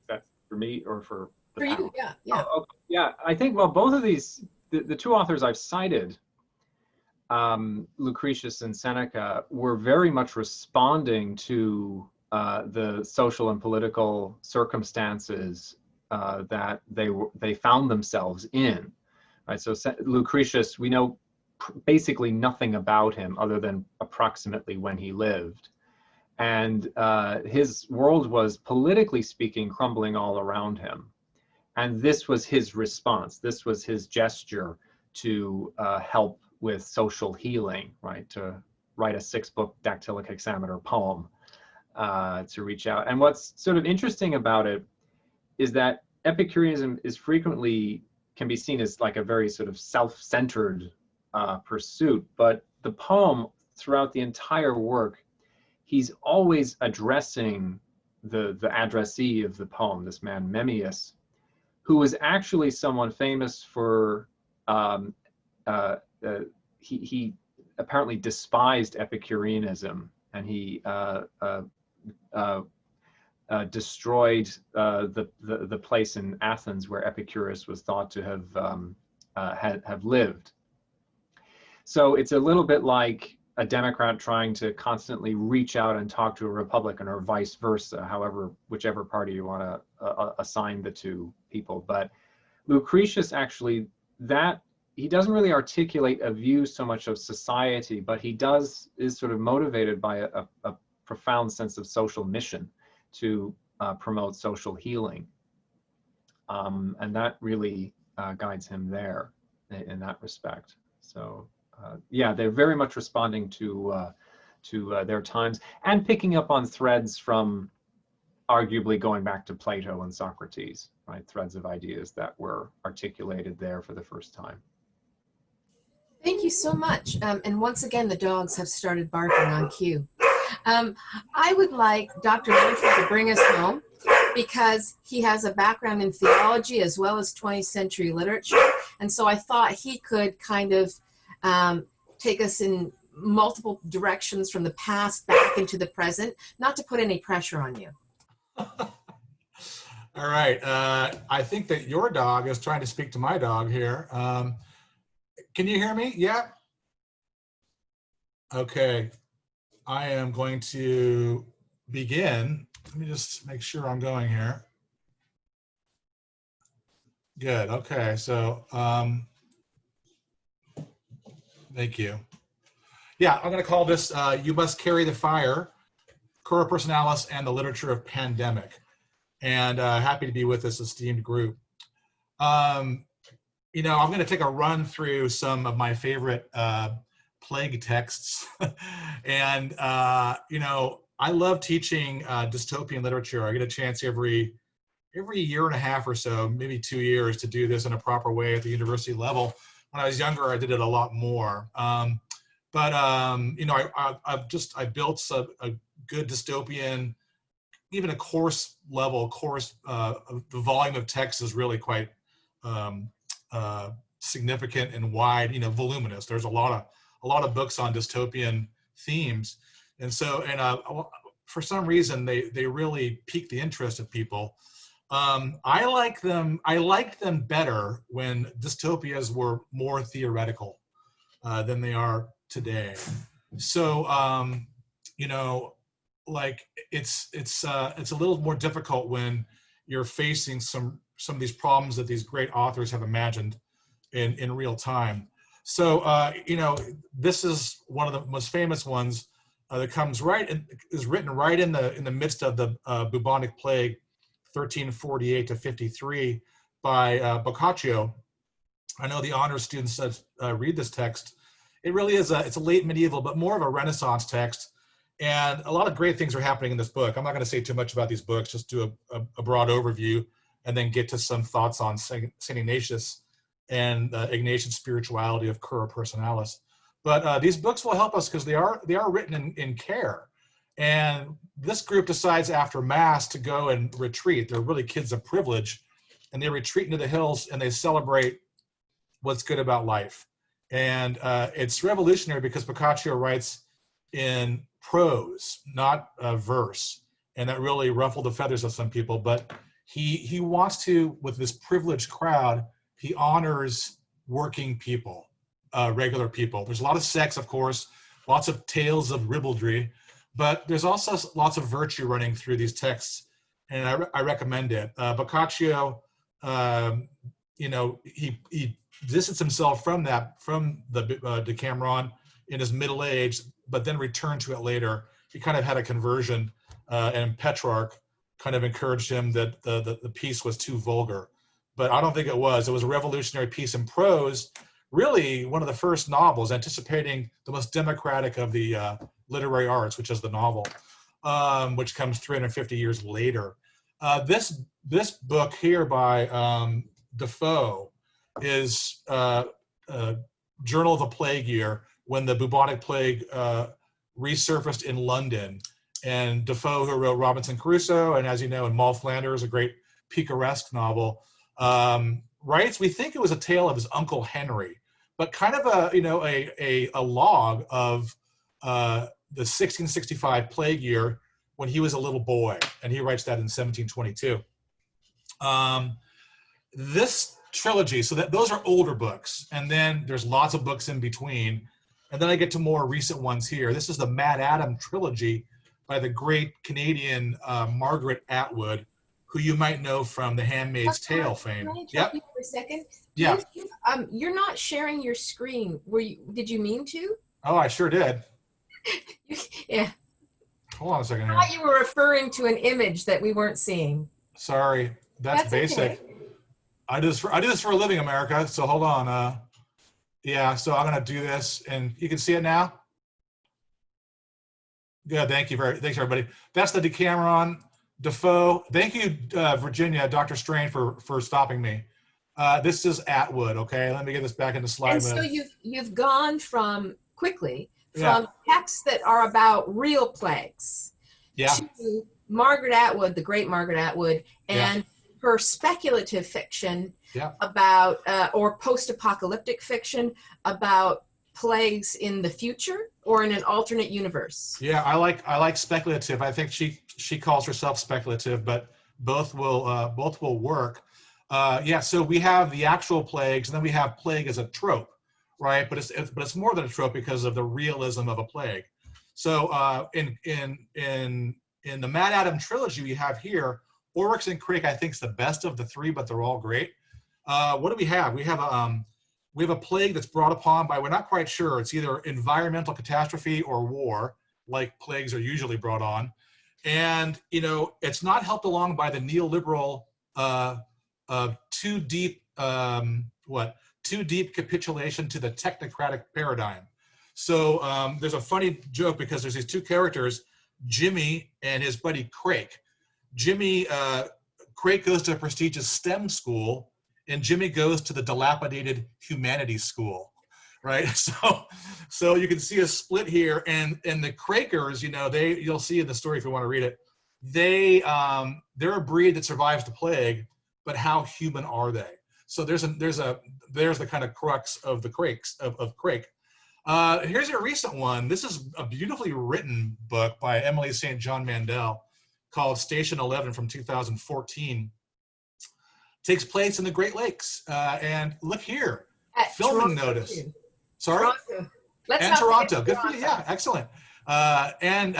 Speaker 4: That's for me or for the
Speaker 1: For
Speaker 4: panel?
Speaker 1: you, yeah, yeah.
Speaker 4: Oh, okay. Yeah, I think, well, both of these, the two authors I've cited, Lucretius and Seneca, were very much responding to the social and political circumstances that they found themselves in. Right. So Lucretius, we know basically nothing about him other than approximately when he lived, and his world was, politically speaking, crumbling all around him. And this was his response. This was his gesture to help with social healing, right? To write a 6-book dactylic hexameter poem to reach out. And what's sort of interesting about it is that Epicureanism is frequently can be seen as like a very sort of self-centered pursuit, but the poem, throughout the entire work, he's always addressing the addressee of the poem, this man Memmius, who was actually someone famous for he apparently despised Epicureanism, and he destroyed the place in Athens where Epicurus was thought to have lived. So it's a little bit like a Democrat trying to constantly reach out and talk to a Republican, or vice versa, however, whichever party you want to assign the two people. But Lucretius, actually, he doesn't really articulate a view so much of society, but he is sort of motivated by a profound sense of social mission to promote social healing. And that really guides him there in that respect. So yeah, they're very much responding to their times and picking up on threads from arguably going back to Plato and Socrates, right? Threads of ideas that were articulated there for the first time.
Speaker 1: Thank you so much. And once again, the dogs have started barking on cue. I would like Dr. Murphy to bring us home because he has a background in theology as well as 20th century literature. And so I thought he could kind of take us in multiple directions from the past back into the present, not to put any pressure on you.
Speaker 5: All right. I think that your dog is trying to speak to my dog here. Can you hear me? Yeah? Okay. I am going to begin. Let me just make sure I'm going here. Good. Okay. So, thank you. Yeah, I'm going to call this You Must Carry the Fire, Cura Personalis and the Literature of Pandemic. And happy to be with this esteemed group. You know, I'm going to take a run through some of my favorite plague texts. And, you know, I love teaching dystopian literature. I get a chance every year and a half or so, maybe 2 years, to do this in a proper way at the university level. When I was younger, I did it a lot more. You know, I built a good dystopian, even a course level course. The volume of text is really quite significant and wide, you know, voluminous. There's a lot of books on dystopian themes, and so for some reason they really pique the interest of people. I liked them better when dystopias were more theoretical than they are today. So you know, like it's a little more difficult when you're facing some of these problems that these great authors have imagined in real time. So you know, this is one of the most famous ones that comes is written right in the midst of the bubonic plague, 1348 to 53, by Boccaccio. I know the honors students that read this text. It really is it's a late medieval, but more of a Renaissance text. And a lot of great things are happening in this book. I'm not going to say too much about these books, just do a broad overview and then get to some thoughts on St. Ignatius and Ignatian spirituality of Cura Personalis. But these books will help us because they are written in care. And this group decides after Mass to go and retreat. They're really kids of privilege, and they retreat into the hills and they celebrate what's good about life. And it's revolutionary because Boccaccio writes in prose, not verse, and that really ruffled the feathers of some people. But he wants to, with this privileged crowd, he honors working people, regular people. There's a lot of sex, of course, lots of tales of ribaldry, but there's also lots of virtue running through these texts, and I recommend it. Boccaccio, you know, he distanced himself from the Decameron in his middle age, but then returned to it later. He kind of had a conversion, and Petrarch kind of encouraged him that the piece was too vulgar. But I don't think it was. It was a revolutionary piece in prose, really one of the first novels, anticipating the most democratic of the literary arts, which is the novel, which comes 350 years later. This book here by Defoe is Journal of the Plague Year, when the bubonic plague resurfaced in London. And Defoe, who wrote Robinson Crusoe, and as you know, and Moll Flanders, a great picaresque novel, writes, we think it was a tale of his Uncle Henry, but kind of a log of the 1665 plague year when he was a little boy, and he writes that in 1722. This trilogy, so those are older books, and then there's lots of books in between, and then I get to more recent ones here. This is the Mad Adam trilogy by the great Canadian Margaret Atwood, who you might know from The Handmaid's Tale fame.
Speaker 1: Can I interrupt you for a second?
Speaker 5: Yeah.
Speaker 1: You're not sharing your screen. Did you mean to?
Speaker 5: Oh, I sure did.
Speaker 1: Yeah.
Speaker 5: Hold on a second
Speaker 1: I
Speaker 5: here.
Speaker 1: thought you were referring to an image that we weren't seeing.
Speaker 5: Sorry, that's basic.
Speaker 1: Okay.
Speaker 5: I do this for a living, America. So hold on. Yeah, so I'm gonna do this, and you can see it now? Good, thanks everybody. That's the Decameron, Defoe. Thank you, Virginia, Dr. Strain for stopping me. This is Atwood, okay? Let me get this back into slide
Speaker 1: And so
Speaker 5: mode.
Speaker 1: you've gone from
Speaker 5: Yeah.
Speaker 1: texts that are about real plagues
Speaker 5: Yeah,
Speaker 1: to Margaret Atwood, the great Margaret Atwood, and her speculative fiction
Speaker 5: yeah.
Speaker 1: about, or post-apocalyptic fiction about plagues in the future or in an alternate universe.
Speaker 5: Yeah, I like speculative. I think she calls herself speculative, but both will work. Yeah, so we have the actual plagues, and then we have plague as a trope, right? But it's more than a trope because of the realism of a plague. So in the Mad Adam trilogy we have here, Oryx and Crake I think is the best of the three, but they're all great. What do we have? We have a plague that's brought upon by, we're not quite sure, it's either environmental catastrophe or war, like plagues are usually brought on. And, you know, it's not helped along by the neoliberal too deep capitulation to the technocratic paradigm. So there's a funny joke because there's these two characters, Jimmy and his buddy Crake. Crake goes to a prestigious STEM school, and Jimmy goes to the dilapidated humanities school, right? So you can see a split here, and the Crakers, you know, you'll see in the story if you want to read it, they're a breed that survives the plague, but how human are they? So there's the kind of crux of the Crakes of Crake. Here's a recent one. This is a beautifully written book by Emily St. John Mandel called Station 11 from 2014. Takes place in the Great Lakes. And look here, filming
Speaker 1: Toronto,
Speaker 5: notice.
Speaker 1: too.
Speaker 5: Sorry?
Speaker 1: Toronto.
Speaker 5: And Toronto. Good for you. Yeah, excellent. And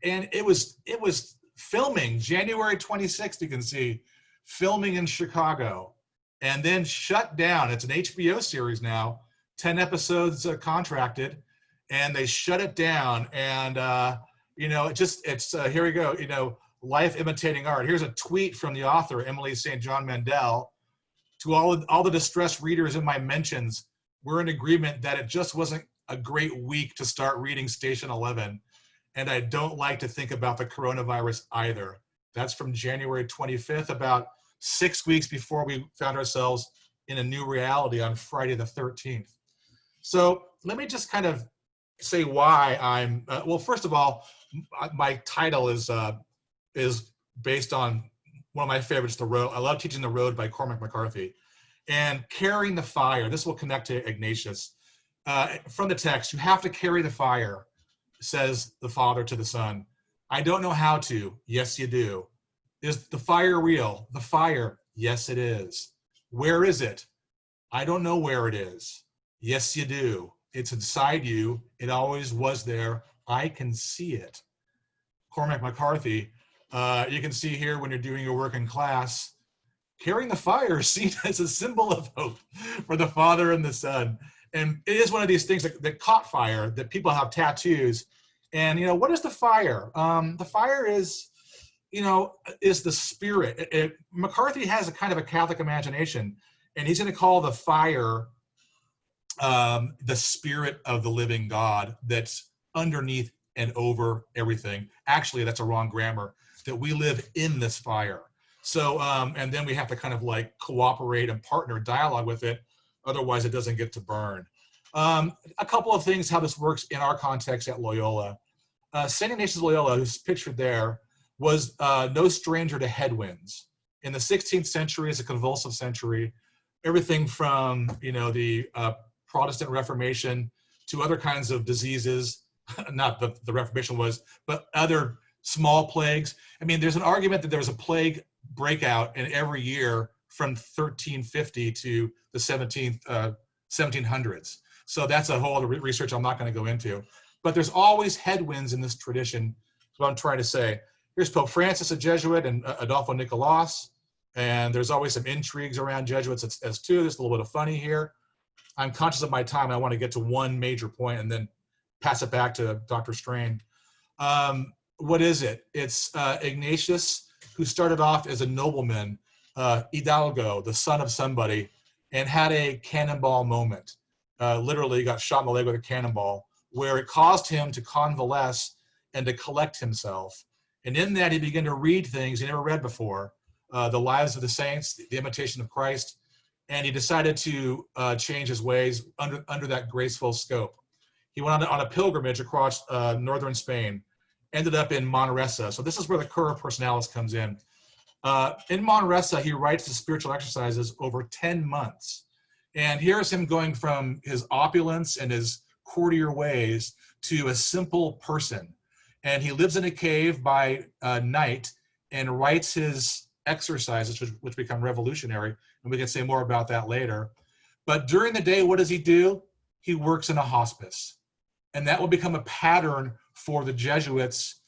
Speaker 5: it was filming January 26th, you can see, filming in Chicago, and then shut down. It's an HBO series now, 10 episodes contracted, and they shut it down. And you know, it's here we go, you know, life imitating art. Here's a tweet from the author, Emily St. John Mandel, to all the distressed readers in my mentions. We're in agreement that it just wasn't a great week to start reading Station 11, and I don't like to think about the coronavirus either. That's from January 25th, about 6 weeks before we found ourselves in a new reality on Friday the 13th. So let me just kind of say why I'm, well, first of all, my title is based on one of my favorites, The Road. I love Teaching the Road by Cormac McCarthy. And carrying the fire, this will connect to Ignatius. From the text, you have to carry the fire, says the Father to the Son. I don't know how to. Yes, you do. Is the fire real? The fire, yes, it is. Where is it? I don't know where it is. Yes, you do. It's inside you. It always was there. I can see it. Cormac McCarthy, you can see here when you're doing your work in class, carrying the fire is seen as a symbol of hope for the Father and the Son. And it is one of these things that caught fire, that people have tattoos. And, you know, what is the fire? The fire is, you know, is the spirit. McCarthy has a kind of a Catholic imagination, and he's going to call the fire the spirit of the living God that's underneath and over everything. Actually, that's a wrong grammar, that we live in this fire. So, and then we have to kind of like cooperate and partner dialogue with it. Otherwise, it doesn't get to burn. A couple of things, how this works in our context at Loyola. St. Ignatius Loyola, who's pictured there, was no stranger to headwinds. In the 16th century, it's a convulsive century. Everything from, you know, the Protestant Reformation to other kinds of diseases, not the Reformation was, but other small plagues. I mean, there's an argument that there was a plague breakout in every year from 1350 to the 1700s. So that's a whole other research I'm not going to go into. But there's always headwinds in this tradition. That's what I'm trying to say. Here's Pope Francis, a Jesuit, and Adolfo Nicolas. And there's always some intrigues around Jesuits as too. There's a little bit of funny here. I'm conscious of my time, and I want to get to one major point and then pass it back to Dr. Strain. What is it? It's Ignatius, who started off as a nobleman, Hidalgo, the son of somebody, and had a cannonball moment. literally got shot in the leg with a cannonball, where it caused him to convalesce and to collect himself. And in that, he began to read things he never read before, the lives of the saints, the imitation of Christ, and he decided to change his ways under that graceful scope. He went on a pilgrimage across northern Spain, ended up in Manresa. So this is where the Cura Personalis comes in. In Manresa, he writes the spiritual exercises over 10 months. And here's him going from his opulence and his courtier ways to a simple person. And he lives in a cave by night and writes his exercises, which become revolutionary. And we can say more about that later. But during the day, what does he do? He works in a hospice. And that will become a pattern for the Jesuits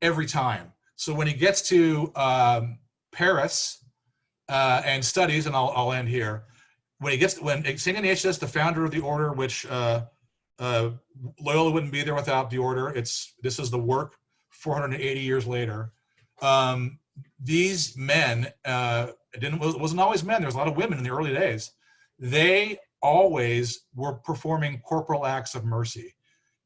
Speaker 5: every time. So when he gets to Paris and studies, and I'll end here, when St. Ignatius, the founder of the order, which Loyola wouldn't be there without the order. This is the work 480 years later. These men, it wasn't always men, there was a lot of women in the early days. They always were performing corporal acts of mercy.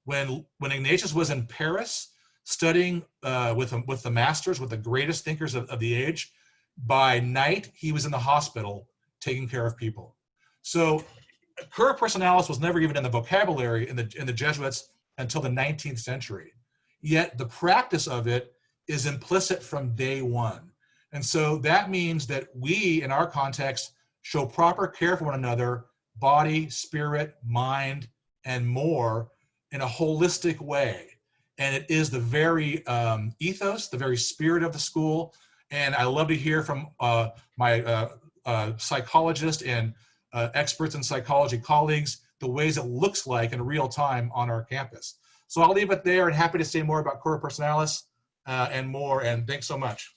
Speaker 5: When Ignatius was in Paris studying with the masters, with the greatest thinkers of the age, by night he was in the hospital taking care of people. So Cura Personalis was never even in the vocabulary in the Jesuits until the 19th century. Yet the practice of it is implicit from day one. And so that means that we, in our context, show proper care for one another, body, spirit, mind, and more, in a holistic way. And it is the very ethos, the very spirit of the school. And I love to hear from my psychologist and experts in psychology colleagues, the ways it looks like in real time on our campus. So I'll leave it there and happy to say more about Cura Personalis and more. And thanks so much.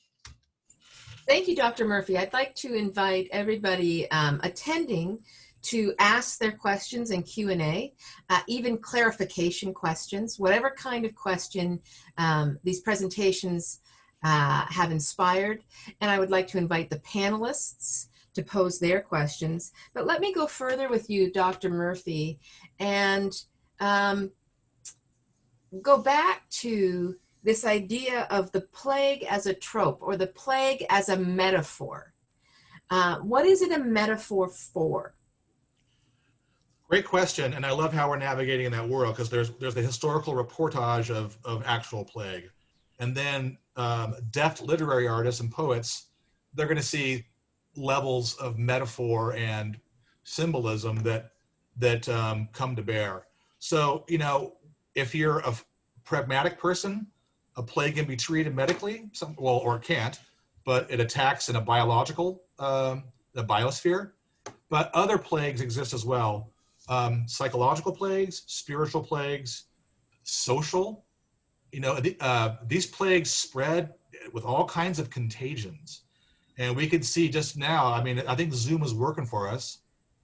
Speaker 1: Thank you, Dr. Murphy. I'd like to invite everybody attending to ask their questions in Q&A, even clarification questions, whatever kind of question these presentations have inspired. And I would like to invite the panelists to pose their questions. But let me go further with you, Dr. Murphy, and go back to this idea of the plague as a trope or the plague as a metaphor. What is it a metaphor for?
Speaker 5: Great question, and I love how we're navigating in that world, because there's the historical reportage of actual plague. And then deft literary artists and poets, they're going to see levels of metaphor and symbolism that come to bear. So, if you're a pragmatic person, a plague can be treated medically, or it can't, but it attacks in a biological, the biosphere. But other plagues exist as well. Psychological plagues, spiritual plagues, social. These plagues spread with all kinds of contagions. And we could see just now, I think Zoom is working for us,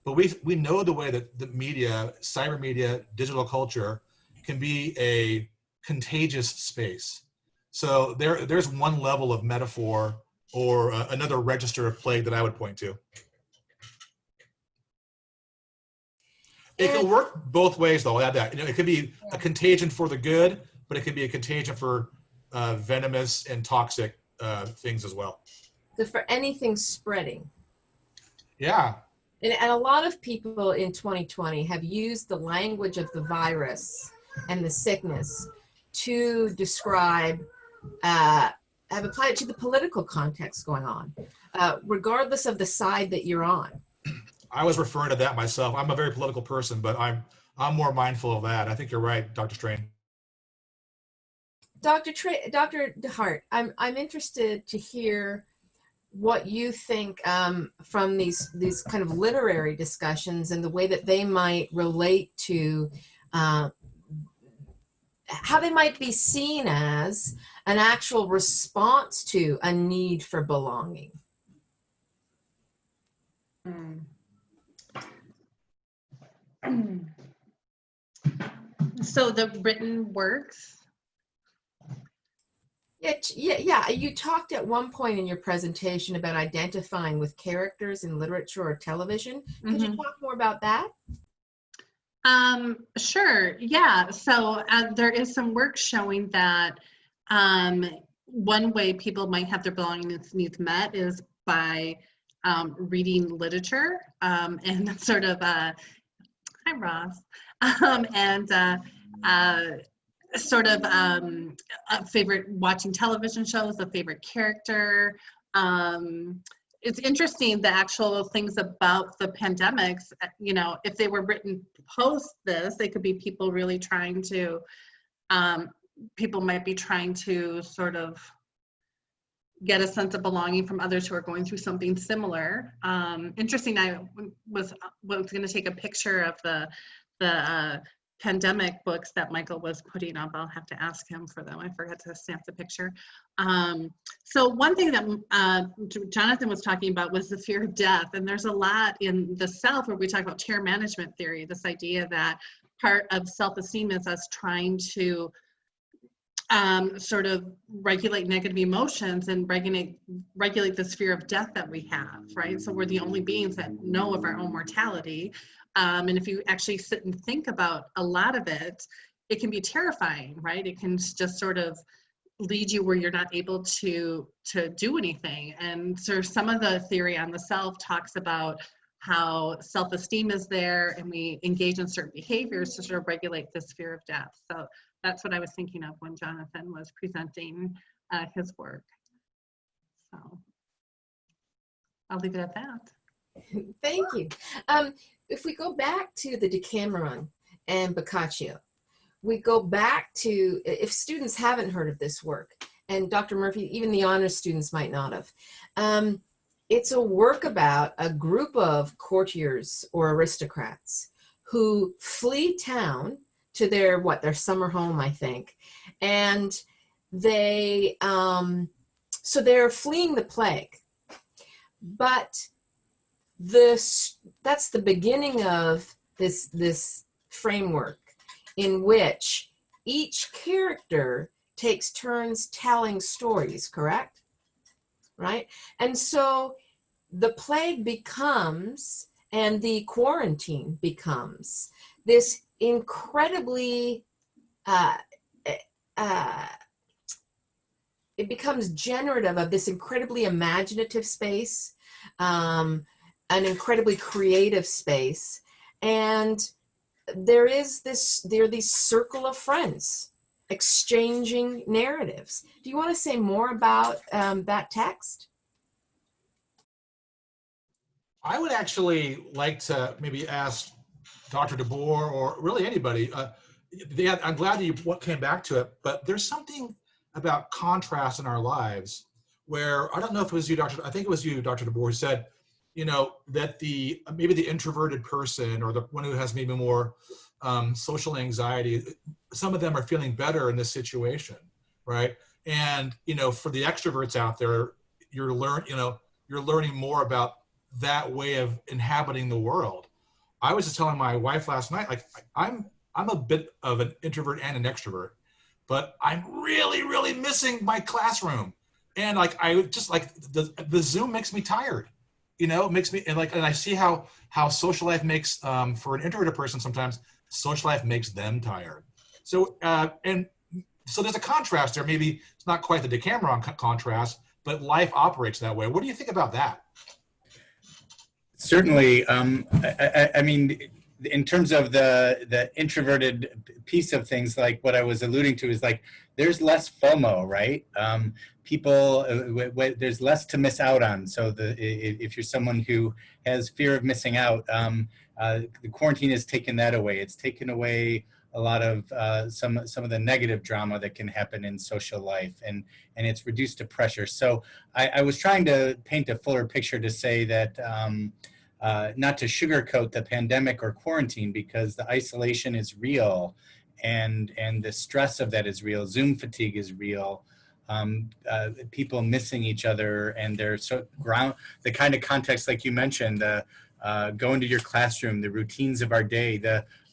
Speaker 5: but we know the way that the media, cyber media, digital culture can be a contagious space. So there's one level of metaphor or another register of plague that I would point to. It can work both ways, though. I'll add that. It could be a contagion for the good, but it can be a contagion for venomous and toxic things as well.
Speaker 1: So for anything spreading.
Speaker 5: Yeah.
Speaker 1: And a lot of people in 2020 have used the language of the virus and the sickness to describe, have applied it to the political context going on, regardless of the side that you're on.
Speaker 5: I was referring to that myself. I'm a very political person, but I'm more mindful of that. I think you're right, Dr. Strain.
Speaker 1: Dr. Dehart, I'm interested to hear what you think from these kind of literary discussions and the way that they might relate to how they might be seen as an actual response to a need for belonging.
Speaker 2: So the written works.
Speaker 1: Yeah. You talked at one point in your presentation about identifying with characters in literature or television. Could you talk more about that?
Speaker 2: Sure. Yeah. So there is some work showing that one way people might have their belonging needs met is by reading literature and sort of, hi Ross, and sort of a favorite watching television shows, a favorite character. It's interesting, the actual things about the pandemics, you know, if they were written post this, they could be people really trying to, people might be trying to sort of get a sense of belonging from others who are going through something similar. Interesting, I was going to take a picture of the pandemic books that Michael was putting up. I'll have to ask him for them. I forgot to stamp the picture. So one thing that Jonathan was talking about was the fear of death. And there's a lot in the South where we talk about terror management theory, this idea that part of self-esteem is us trying to sort of regulate negative emotions and regulate this fear of death that we have, right? So we're the only beings that know of our own mortality. And if you actually sit and think about a lot of it, it can be terrifying, right? It can just sort of lead you where you're not able to do anything. And so some of the theory on the self talks about how self-esteem is there and we engage in certain behaviors to sort of regulate this fear of death. So that's what I was thinking of when Jonathan was presenting his work. So I'll leave it at that.
Speaker 1: Thank you. If we go back to the Decameron and Boccaccio, we go back to, if students haven't heard of this work, and Dr. Murphy, even the honors students might not have, it's a work about a group of courtiers or aristocrats who flee town to their summer home, I think. And they, so they're fleeing the plague. But that's the beginning of this framework in which each character takes turns telling stories, correct? Right? And so the plague becomes, and the quarantine becomes, this incredibly, it becomes generative of this incredibly imaginative space, an incredibly creative space. And there are these circle of friends exchanging narratives. Do you want to say more about that text?
Speaker 5: I would actually like to maybe ask Dr. DeBoer or really anybody. I'm glad that you came back to it, but there's something about contrast in our lives where, I don't know if it was you, I think it was you, Dr. DeBoer, who said, you know, that maybe the introverted person or the one who has maybe more social anxiety, some of them are feeling better in this situation, right? And, you know, for the extroverts out there, you're learning more about that way of inhabiting the world. I was just telling my wife last night, like, I'm a bit of an introvert and an extrovert, but I'm really, really missing my classroom. And like, I just like the Zoom makes me tired, you know, it makes me, and I see how social life makes, for an introverted person, sometimes social life makes them tired. So, and so there's a contrast there. Maybe it's not quite the Decameron contrast, but life operates that way. What do you think about that?
Speaker 3: Certainly. I mean, in terms of the introverted piece of things, like what I was alluding to is like, there's less FOMO, right? People, there's less to miss out on. So if you're someone who has fear of missing out, the quarantine has taken that away. It's taken away a lot of some of the negative drama that can happen in social life, and it's reduced to pressure. So I was trying to paint a fuller picture to say that not to sugarcoat the pandemic or quarantine, because the isolation is real, and the stress of that is real. Zoom fatigue is real. People missing each other, and they're the kind of context like you mentioned, going to your classroom, the routines of our day,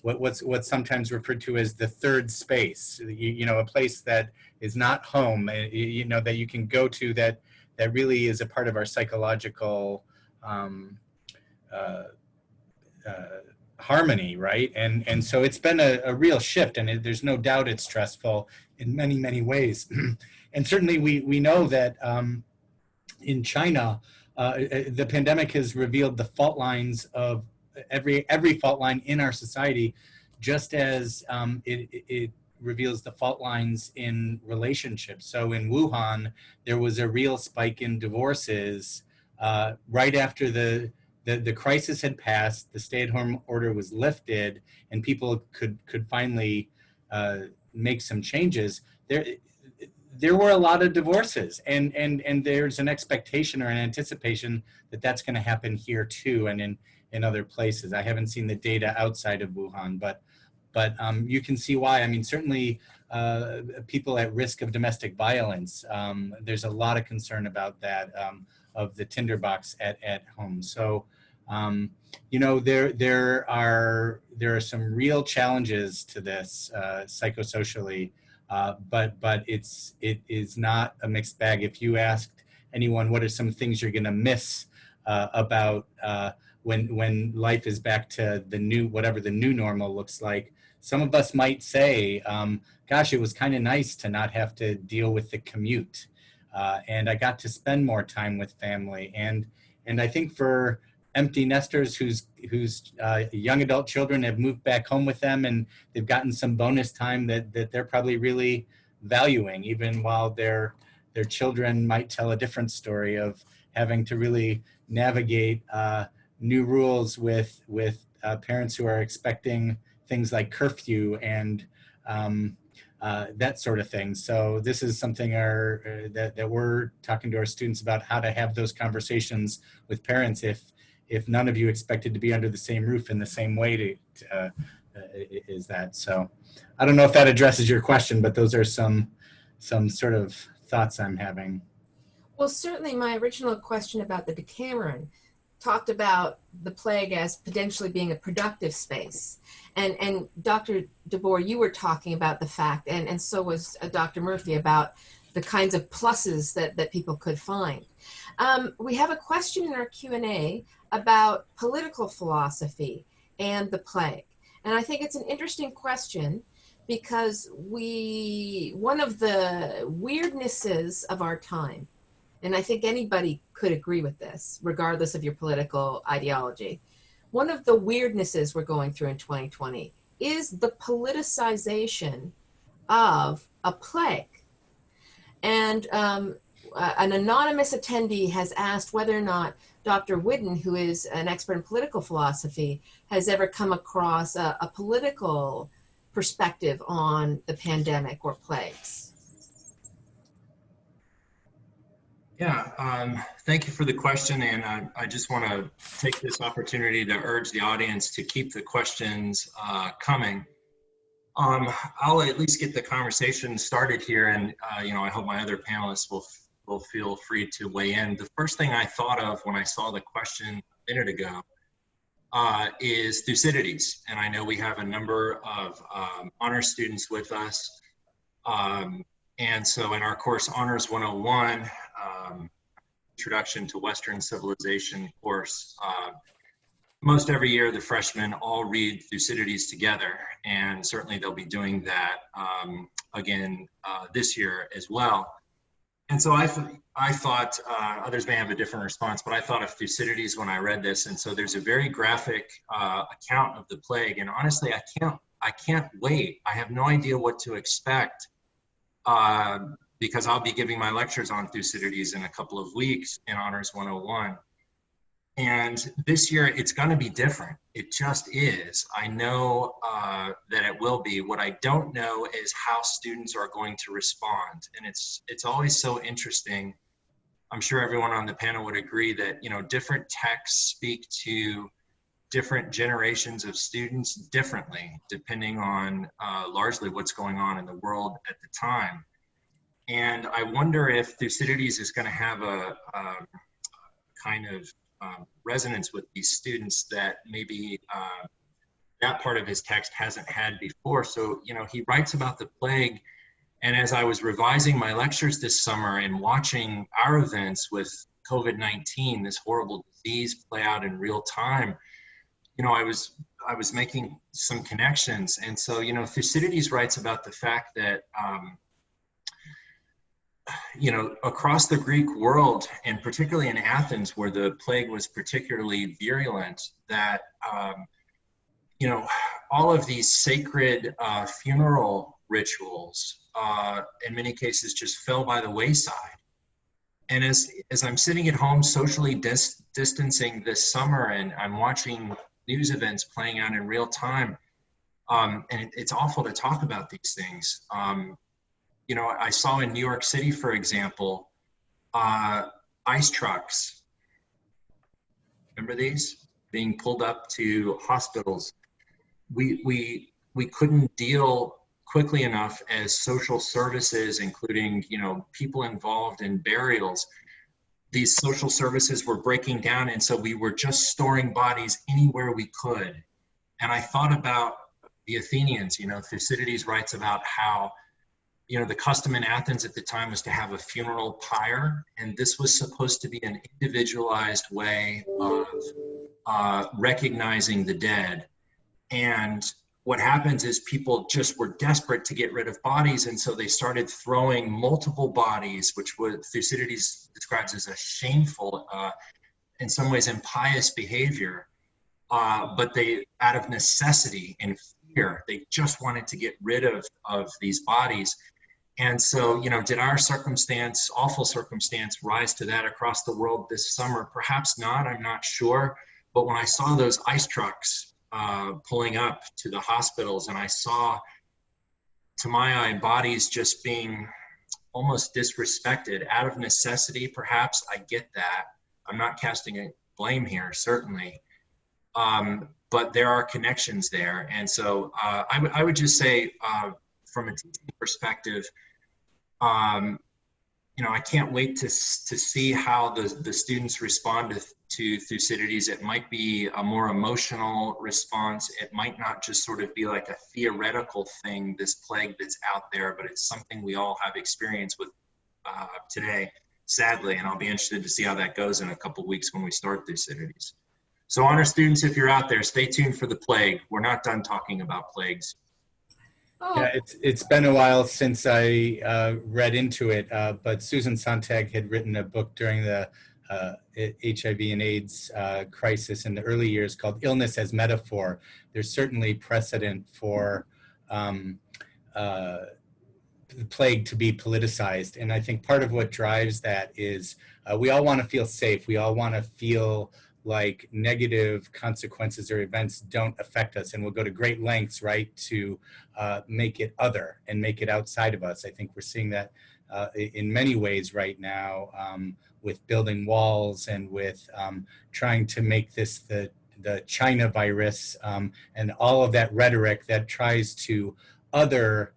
Speaker 3: what's sometimes referred to as the third space, you know, a place that is not home, you know, that you can go to, that really is a part harmony, right? And so it's been a real shift, and there's no doubt it's stressful in many, many ways. And certainly we know that in China, the pandemic has revealed the fault lines of every fault line in our society, just as it reveals the fault lines in relationships. So in Wuhan, there was a real spike in divorces right after the crisis had passed, the stay-at-home order was lifted, and people could finally make some changes. There were a lot of divorces, and there's an expectation or an anticipation that that's going to happen here too, and in other places. I haven't seen the data outside of Wuhan, but you can see why. I mean, certainly people at risk of domestic violence, there's a lot of concern about that, of the tinderbox at home. So, you know, there are some real challenges to this psychosocially, but it is not a mixed bag. If you asked anyone what are some things you're going to miss about when life is back to the new, whatever the new normal looks like, some of us might say, gosh, it was kind of nice to not have to deal with the commute. And I got to spend more time with family. And I think for empty nesters whose young adult children have moved back home with them and they've gotten some bonus time that they're probably really valuing, even while their children might tell a different story of having to really navigate new rules with parents who are expecting things like curfew and that sort of thing. So this is something that we're talking to our students about, how to have those conversations with parents if none of you expected to be under the same roof in the same way is that. So I don't know if that addresses your question, but those are some sort of thoughts I'm having.
Speaker 1: Well, certainly my original question about the Decameron talked about the plague as potentially being a productive space. And Dr. DeBoer, you were talking about the fact, and so was Dr. Murphy, about the kinds of pluses that people could find. We have a question in our Q&A about political philosophy and the plague. And I think it's an interesting question because one of the weirdnesses of our time, and I think anybody could agree with this, regardless of your political ideology, one of the weirdnesses we're going through in 2020 is the politicization of a plague. And an anonymous attendee has asked whether or not Dr. Whidden, who is an expert in political philosophy, has ever come across a political perspective on the pandemic or plagues.
Speaker 6: Yeah, thank you for the question, and I just want to take this opportunity to urge the audience to keep the questions coming. I'll at least get the conversation started here, and you know, I hope my other panelists will feel free to weigh in. The first thing I thought of when I saw the question a minute ago is Thucydides, and I know we have a number of honor students with us. And so in our course Honors 101, Introduction to Western Civilization course, most every year the freshmen all read Thucydides together, and certainly they'll be doing that again this year as well. And so I thought, others may have a different response, but I thought of Thucydides when I read this. And so there's a very graphic account of the plague, and honestly I can't wait. I have no idea what to expect. Because I'll be giving my lectures on Thucydides in a couple of weeks in Honors 101. And this year it's going to be different. It just is. I know that it will be. What I don't know is how students are going to respond. And it's always so interesting. I'm sure everyone on the panel would agree that, you know, different texts speak to different generations of students differently, depending on largely what's going on in the world at the time. And I wonder if Thucydides is going to have a kind of resonance with these students that maybe that part of his text hasn't had before. So, you know, he writes about the plague. And as I was revising my lectures this summer and watching our events with COVID-19, this horrible disease play out in real time, you know, I was I was making some connections. And so, you know, Thucydides writes about the fact that, you know, across the Greek world, and particularly in Athens, where the plague was particularly virulent, that, you know, all of these sacred funeral rituals, in many cases, just fell by the wayside. And as I'm sitting at home socially distancing this summer, and I'm watching news events playing out in real time, and it's awful to talk about these things. You know, I saw in New York City, for example, ice trucks. Remember these? Being pulled up to hospitals. We couldn't deal quickly enough as social services, including, you know, people involved in burials. These social services were breaking down, and so we were just storing bodies anywhere we could. And I thought about the Athenians. You know, Thucydides writes about how, you know, the custom in Athens at the time was to have a funeral pyre, and this was supposed to be an individualized way of recognizing the dead. And what happens is people just were desperate to get rid of bodies, and so they started throwing multiple bodies, which what Thucydides describes as a shameful, in some ways impious behavior. But they, out of necessity and fear, they just wanted to get rid of these bodies. And so, you know, did our circumstance, awful circumstance, rise to that across the world this summer? Perhaps not, I'm not sure. But when I saw those ice trucks pulling up to the hospitals, and I saw, to my eye, bodies just being almost disrespected out of necessity, perhaps, I get that. I'm not casting a blame here, certainly. But there are connections there. And so I would just say, from a teaching perspective, you know, I can't wait to see how the students respond to Thucydides. It might be a more emotional response. It might not just sort of be like a theoretical thing, this plague that's out there, but it's something we all have experience with today, sadly. And I'll be interested to see how that goes in a couple of weeks when we start Thucydides. So honor students, if you're out there, stay tuned for the plague. We're not done talking about plagues.
Speaker 1: Oh.
Speaker 3: Yeah, it's been a while since I read into it, but Susan Sontag had written a book during the HIV and AIDS crisis in the early years called Illness as Metaphor. There's certainly precedent for the plague to be politicized. And I think part of what drives that is we all want to feel safe. We all want to feel like negative consequences or events don't affect us, and we'll go to great lengths, right, to make it other and make it outside of us. I think we're seeing that in many ways right now with building walls and with trying to make this the China virus and all of that rhetoric that tries to other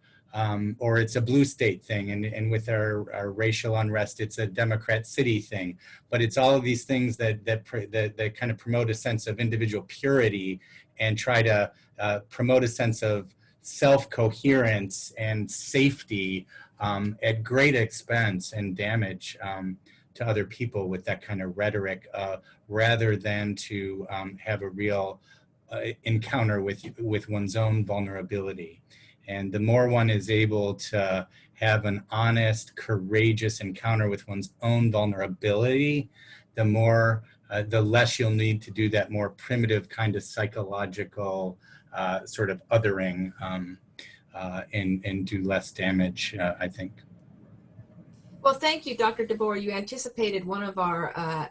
Speaker 3: or it's a blue state thing, and with our racial unrest, it's a Democrat city thing. But it's all of these things that kind of promote a sense of individual purity and try to promote a sense of self-coherence and safety at great expense and damage to other people with that kind of rhetoric, rather than to have a real encounter with one's own vulnerability. And the more one is able to have an honest, courageous encounter with one's own vulnerability, the more, the less you'll need to do that more primitive kind of psychological sort of othering and do less damage, I think.
Speaker 1: Well, thank you, Dr. DeBoer. You anticipated one of our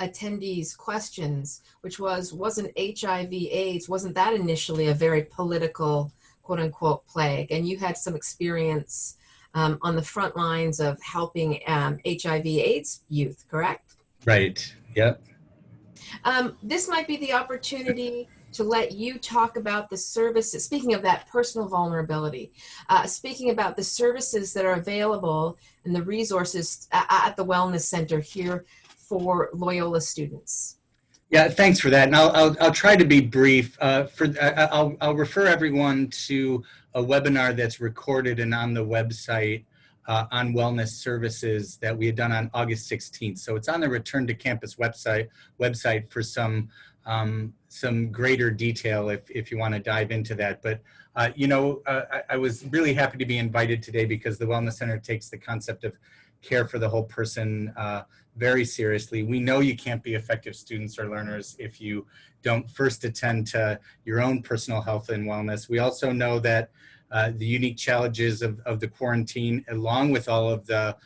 Speaker 1: attendees' questions, which wasn't HIV/AIDS, wasn't that initially a very political, quote unquote, plague? And you had some experience on the front lines of helping HIV/AIDS youth, correct?
Speaker 3: Right, yep.
Speaker 1: This might be the opportunity to let you talk about the services, speaking of that personal vulnerability, speaking about the services that are available and the resources at the Wellness Center here for Loyola students.
Speaker 3: Yeah, thanks for that. And I'll try to be brief. I'll refer everyone to a webinar that's recorded and on the website on wellness services that we had done on August 16th. So it's on the Return to Campus website for some some greater detail if you want to dive into that. But I was really happy to be invited today because the Wellness Center takes the concept of care for the whole person very seriously. We know you can't be effective students or learners if you don't first attend to your own personal health and wellness. We also know that the unique challenges of the quarantine, along with all of the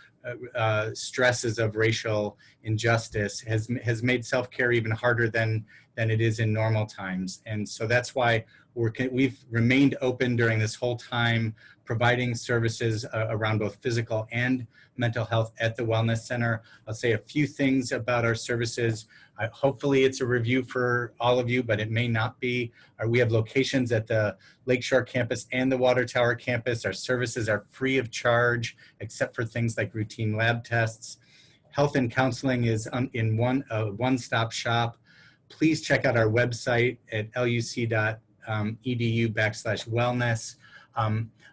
Speaker 3: stresses of racial injustice, has made self-care even harder than it is in normal times. And so that's why we've remained open during this whole time, providing services around both physical and mental health at the Wellness Center. I'll say a few things about our services. Hopefully it's a review for all of you, but it may not be. We have locations at the Lakeshore campus and the Water Tower campus. Our services are free of charge, except for things like routine lab tests. Health and counseling is in one-stop shop. Please check out our website at luc.edu/wellness.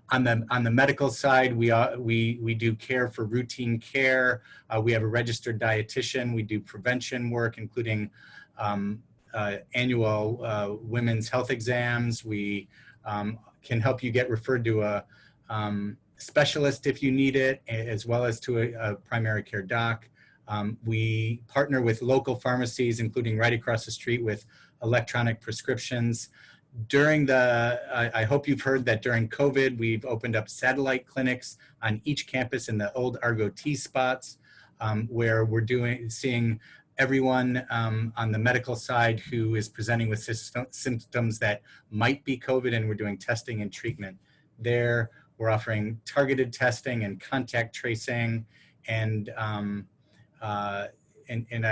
Speaker 3: On the medical side, we do care for routine care. We have a registered dietitian. We do prevention work, including annual women's health exams. We can help you get referred to a specialist if you need it, as well as to a primary care doc. We partner with local pharmacies, including right across the street with electronic prescriptions. I hope you've heard that during COVID, we've opened up satellite clinics on each campus in the old Argo T spots, where we're seeing everyone on the medical side who is presenting with symptoms that might be COVID, and we're doing testing and treatment there. We're offering targeted testing and contact tracing, and I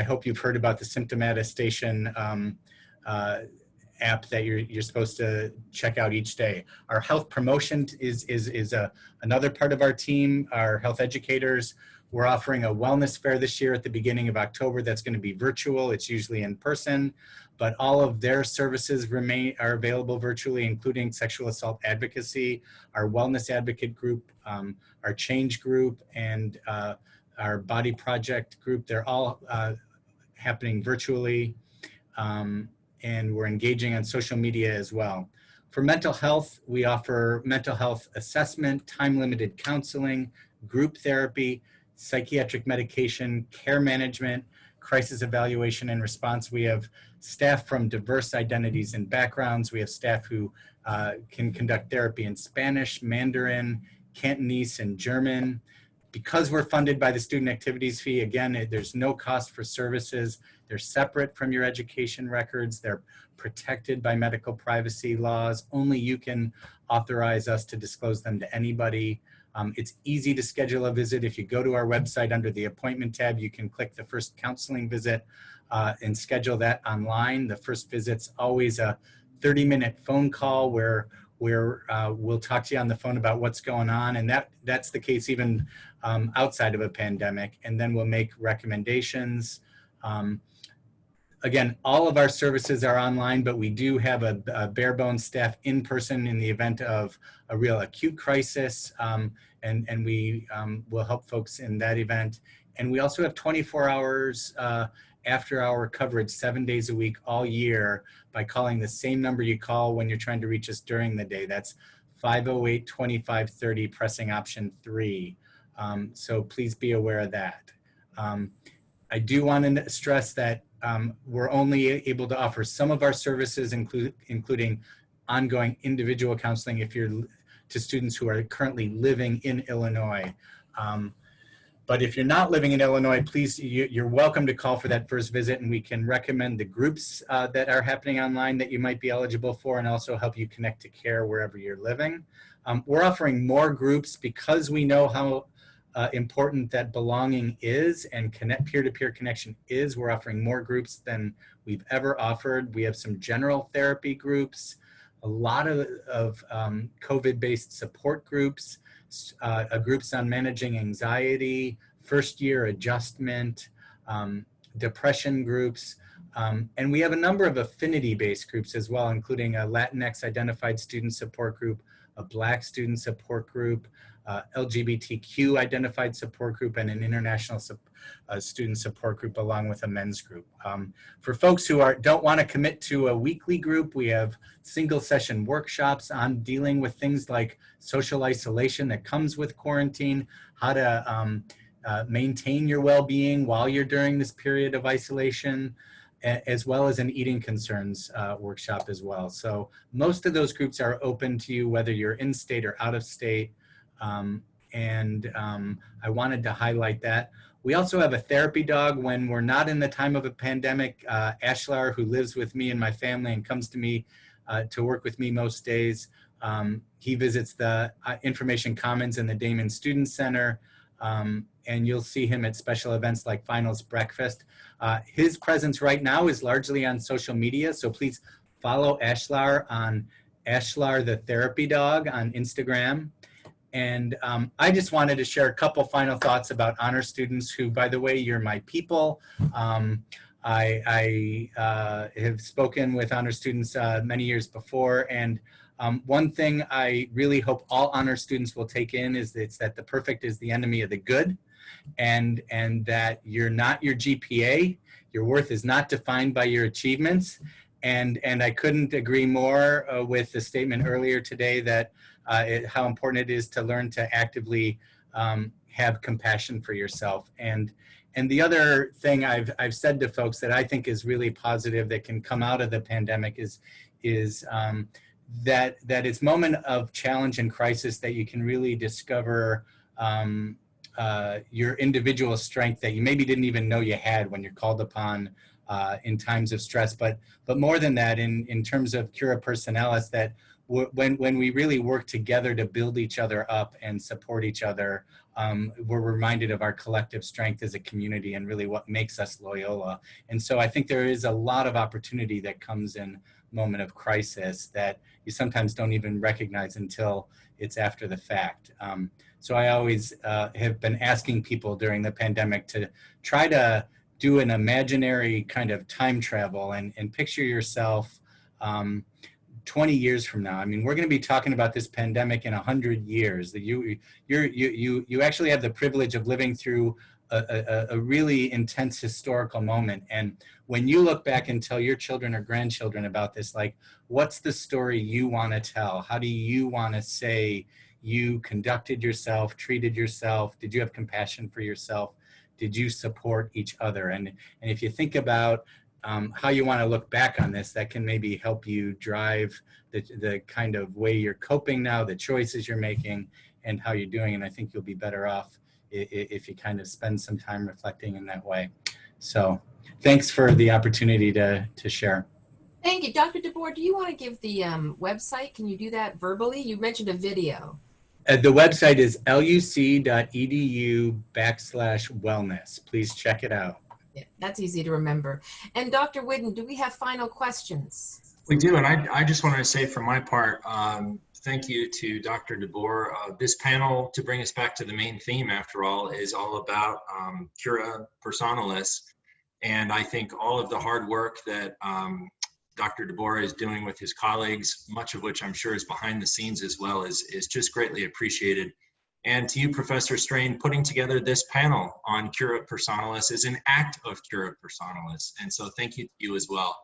Speaker 3: hope you've heard about the Symptomatic Station app that you're supposed to check out each day. Our health promotion is another part of our team, our health educators. We're offering a wellness fair this year at the beginning of October that's going to be virtual. It's usually in person, but all of their services are available virtually, including sexual assault advocacy, our wellness advocate group, our change group, and our body project group. They're all happening virtually. And we're engaging on social media as well. For mental health, we offer mental health assessment, time-limited counseling, group therapy, psychiatric medication, care management, crisis evaluation and response. We have staff from diverse identities and backgrounds. We have staff who can conduct therapy in Spanish, Mandarin, Cantonese, and German. Because we're funded by the student activities fee, again, there's no cost for services. They're separate from your education records. They're protected by medical privacy laws. Only you can authorize us to disclose them to anybody. It's easy to schedule a visit. If you go to our website under the appointment tab, you can click the first counseling visit and schedule that online. The first visit's always a 30-minute phone call where we'll talk to you on the phone about what's going on, and that's the case even outside of a pandemic, and then we'll make recommendations. Again, all of our services are online, but we do have a bare bones staff in person in the event of a real acute crisis, and we will help folks in that event. And we also have 24 hours after hour coverage 7 days a week all year by calling the same number you call when you're trying to reach us during the day. That's 508-2530, pressing option 3. So please be aware of that. I do want to stress that we're only able to offer some of our services, including ongoing individual counseling to students who are currently living in Illinois. But if you're not living in Illinois, please, you're welcome to call for that first visit, and we can recommend the groups that are happening online that you might be eligible for, and also help you connect to care wherever you're living. We're offering more groups because we know how important that belonging is and peer-to-peer connection is. We're offering more groups than we've ever offered. We have some general therapy groups, a lot of COVID-based support groups, groups on managing anxiety, first-year adjustment, depression groups, and we have a number of affinity-based groups as well, including a Latinx identified student support group, a Black student support group, LGBTQ identified support group, and an international student support group, along with a men's group. For folks who don't want to commit to a weekly group, we have single session workshops on dealing with things like social isolation that comes with quarantine, how to maintain your well-being while you're during this period of isolation, as well as an eating concerns workshop as well. So most of those groups are open to you, whether you're in state or out of state. I wanted to highlight that. We also have a therapy dog when we're not in the time of a pandemic. Ashlar, who lives with me and my family and comes to me to work with me most days. He visits the Information Commons in the Damon Student Center. And you'll see him at special events like Finals Breakfast. His presence right now is largely on social media, so please follow Ashlar on Ashlar the Therapy Dog on Instagram. And I just wanted to share a couple final thoughts about honor students who, by the way, you're my people. I have spoken with honor students many years before, and one thing I really hope all honor students will take in is that the perfect is the enemy of the good, and that you're not your GPA. Your worth is not defined by your achievements. And I couldn't agree more with the statement earlier today that how important it is to learn to actively have compassion for yourself. And the other thing I've said to folks that I think is really positive that can come out of the pandemic is that it's moment of challenge and crisis that you can really discover your individual strength that you maybe didn't even know you had when you're called upon in times of stress. But more than that, in terms of Cura Personalis, that when we really work together to build each other up and support each other, we're reminded of our collective strength as a community and really what makes us Loyola. And so I think there is a lot of opportunity that comes in moment of crisis that you sometimes don't even recognize until it's after the fact. So I always have been asking people during the pandemic to try to do an imaginary kind of time travel and picture yourself 20 years from now. I mean, we're going to be talking about this pandemic in 100 years. That you actually have the privilege of living through a really intense historical moment. And when you look back and tell your children or grandchildren about this, like, what's the story you want to tell? How do you want to say you conducted yourself, treated yourself? Did you have compassion for yourself? Did you support each other? And if you think about how you want to look back on this, that can maybe help you drive the kind of way you're coping now, the choices you're making, and how you're doing. And I think you'll be better off if you kind of spend some time reflecting in that way. So thanks for the opportunity to share.
Speaker 1: Thank you. Dr. DeBoer, do you want to give the website? Can you do that verbally? You mentioned a video.
Speaker 3: The website is luc.edu/wellness. Please check it out.
Speaker 1: Yeah, that's easy to remember. And Dr. Whidden, do we have final questions?
Speaker 6: We do, and I just wanted to say for my part, thank you to Dr. DeBoer. This panel, to bring us back to the main theme after all, is all about Cura Personalis. And I think all of the hard work that Dr. DeBoer is doing with his colleagues, much of which I'm sure is behind the scenes as well, is just greatly appreciated. And to you, Professor Strain, putting together this panel on Cura Personalis is an act of Cura Personalis. And so thank you to you as well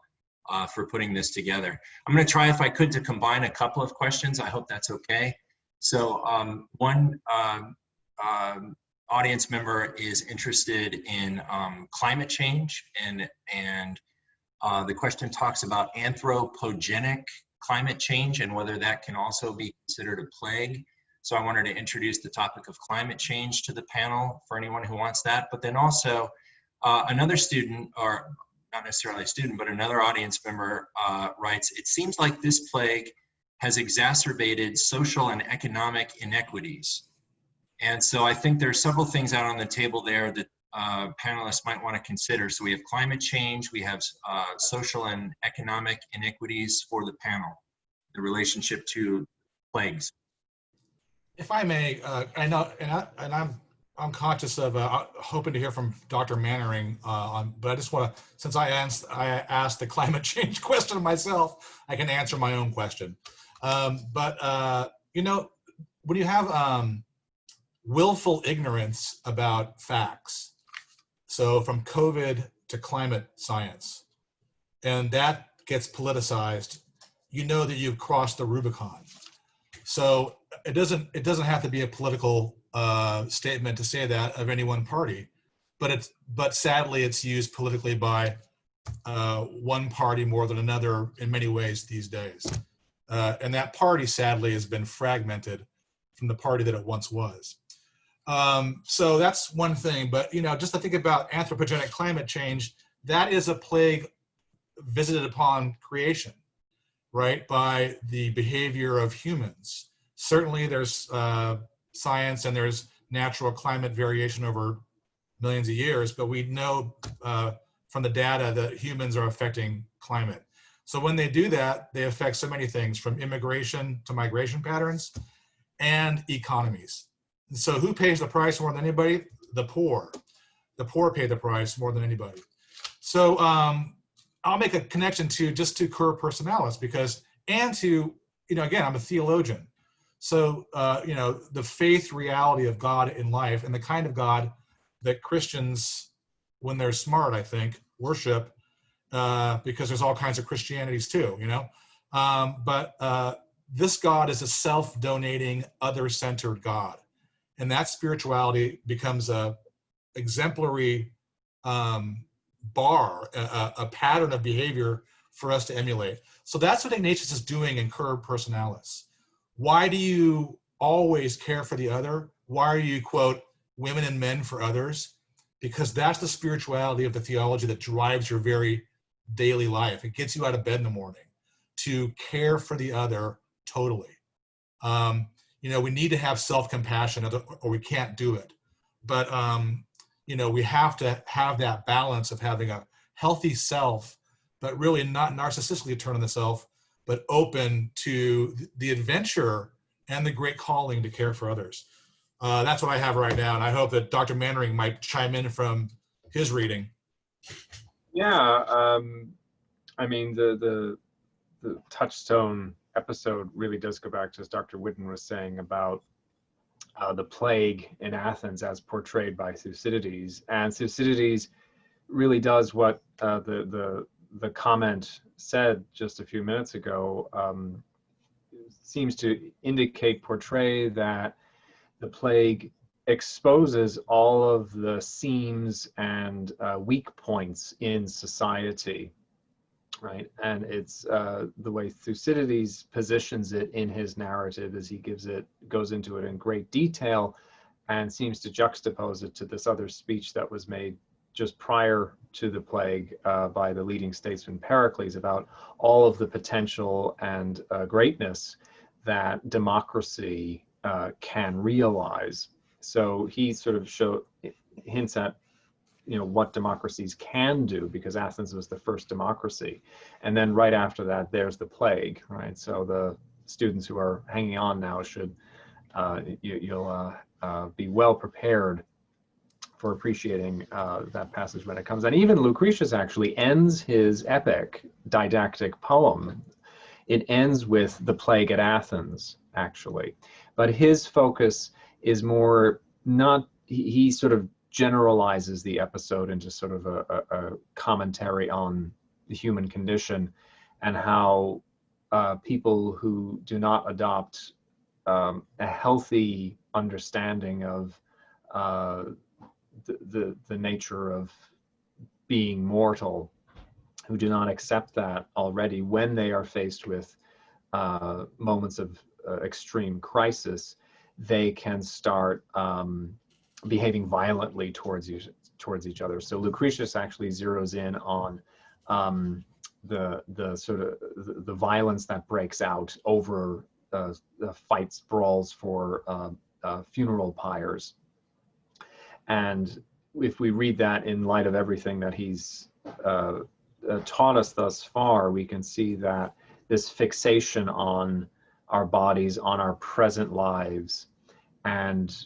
Speaker 6: for putting this together. I'm going to try, if I could, to combine a couple of questions. I hope that's okay. So one audience member is interested in climate change, and the question talks about anthropogenic climate change and whether that can also be considered a plague. So I wanted to introduce the topic of climate change to the panel for anyone who wants that. But then also another student, or not necessarily a student, but another audience member writes, it seems like this plague has exacerbated social and economic inequities. And so I think there are several things out on the table there that panelists might want to consider. So we have climate change, we have social and economic inequities for the panel, the relationship to plagues.
Speaker 5: If I may, I know, and I'm conscious of hoping to hear from Dr. Mannering, but I just want to, since I asked the climate change question myself, I can answer my own question. You know, when you have willful ignorance about facts. So from COVID to climate science, and that gets politicized, you know that you've crossed the Rubicon. So it doesn't have to be a political statement to say that of any one party, but sadly it's used politically by one party more than another in many ways these days. And that party sadly has been fragmented from the party that it once was. So that's one thing, but just to think about anthropogenic climate change, that is a plague visited upon creation, right, by the behavior of humans. Certainly there's science and there's natural climate variation over millions of years, but we know from the data that humans are affecting climate. So when they do that, they affect so many things, from immigration to migration patterns and economies. And so who pays the price more than anybody? The poor. The poor pay the price more than anybody. So I'll make a connection to Cura Personalis again, I'm a theologian. So, the faith reality of God in life and the kind of God that Christians, when they're smart, I think, worship, because there's all kinds of Christianities too, but this God is a self-donating, other-centered God. And that spirituality becomes a exemplary bar, a pattern of behavior for us to emulate. So that's what Ignatius is doing in Cura Personalis. Why do you always care for the other? Why are you, quote, women and men for others? Because that's the spirituality of the theology that drives your very daily life. It gets you out of bed in the morning to care for the other totally. We need to have self-compassion or we can't do it. But, we have to have that balance of having a healthy self, but really not narcissistically turn on the self, but open to the adventure and the great calling to care for others. That's what I have right now, and I hope that Dr. Mannering might chime in from his reading.
Speaker 4: Yeah, I mean, the touchstone episode really does go back to, as Dr. Whitten was saying, about the plague in Athens as portrayed by Thucydides. And Thucydides really does what the comment said just a few minutes ago, seems to portray that the plague exposes all of the seams and weak points in society, right? And it's the way Thucydides positions it in his narrative as he goes into it in great detail and seems to juxtapose it to this other speech that was made just prior to the plague by the leading statesman Pericles about all of the potential and greatness that democracy can realize. So he sort of hints at what democracies can do, because Athens was the first democracy. And then right after that, there's the plague, right? So the students who are hanging on now should, you'll be well prepared for appreciating that passage when it comes. And even Lucretius actually ends his epic didactic poem. It ends with the plague at Athens, actually. But his focus is more not, he sort of generalizes the episode into sort of a commentary on the human condition and how people who do not adopt a healthy understanding of the nature of being mortal, who do not accept that already when they are faced with moments of extreme crisis, they can start behaving violently towards each other. So Lucretius actually zeroes in on the sort of the violence that breaks out over the fights, brawls for funeral pyres. And if we read that in light of everything that he's taught us thus far, we can see that this fixation on our bodies, on our present lives, and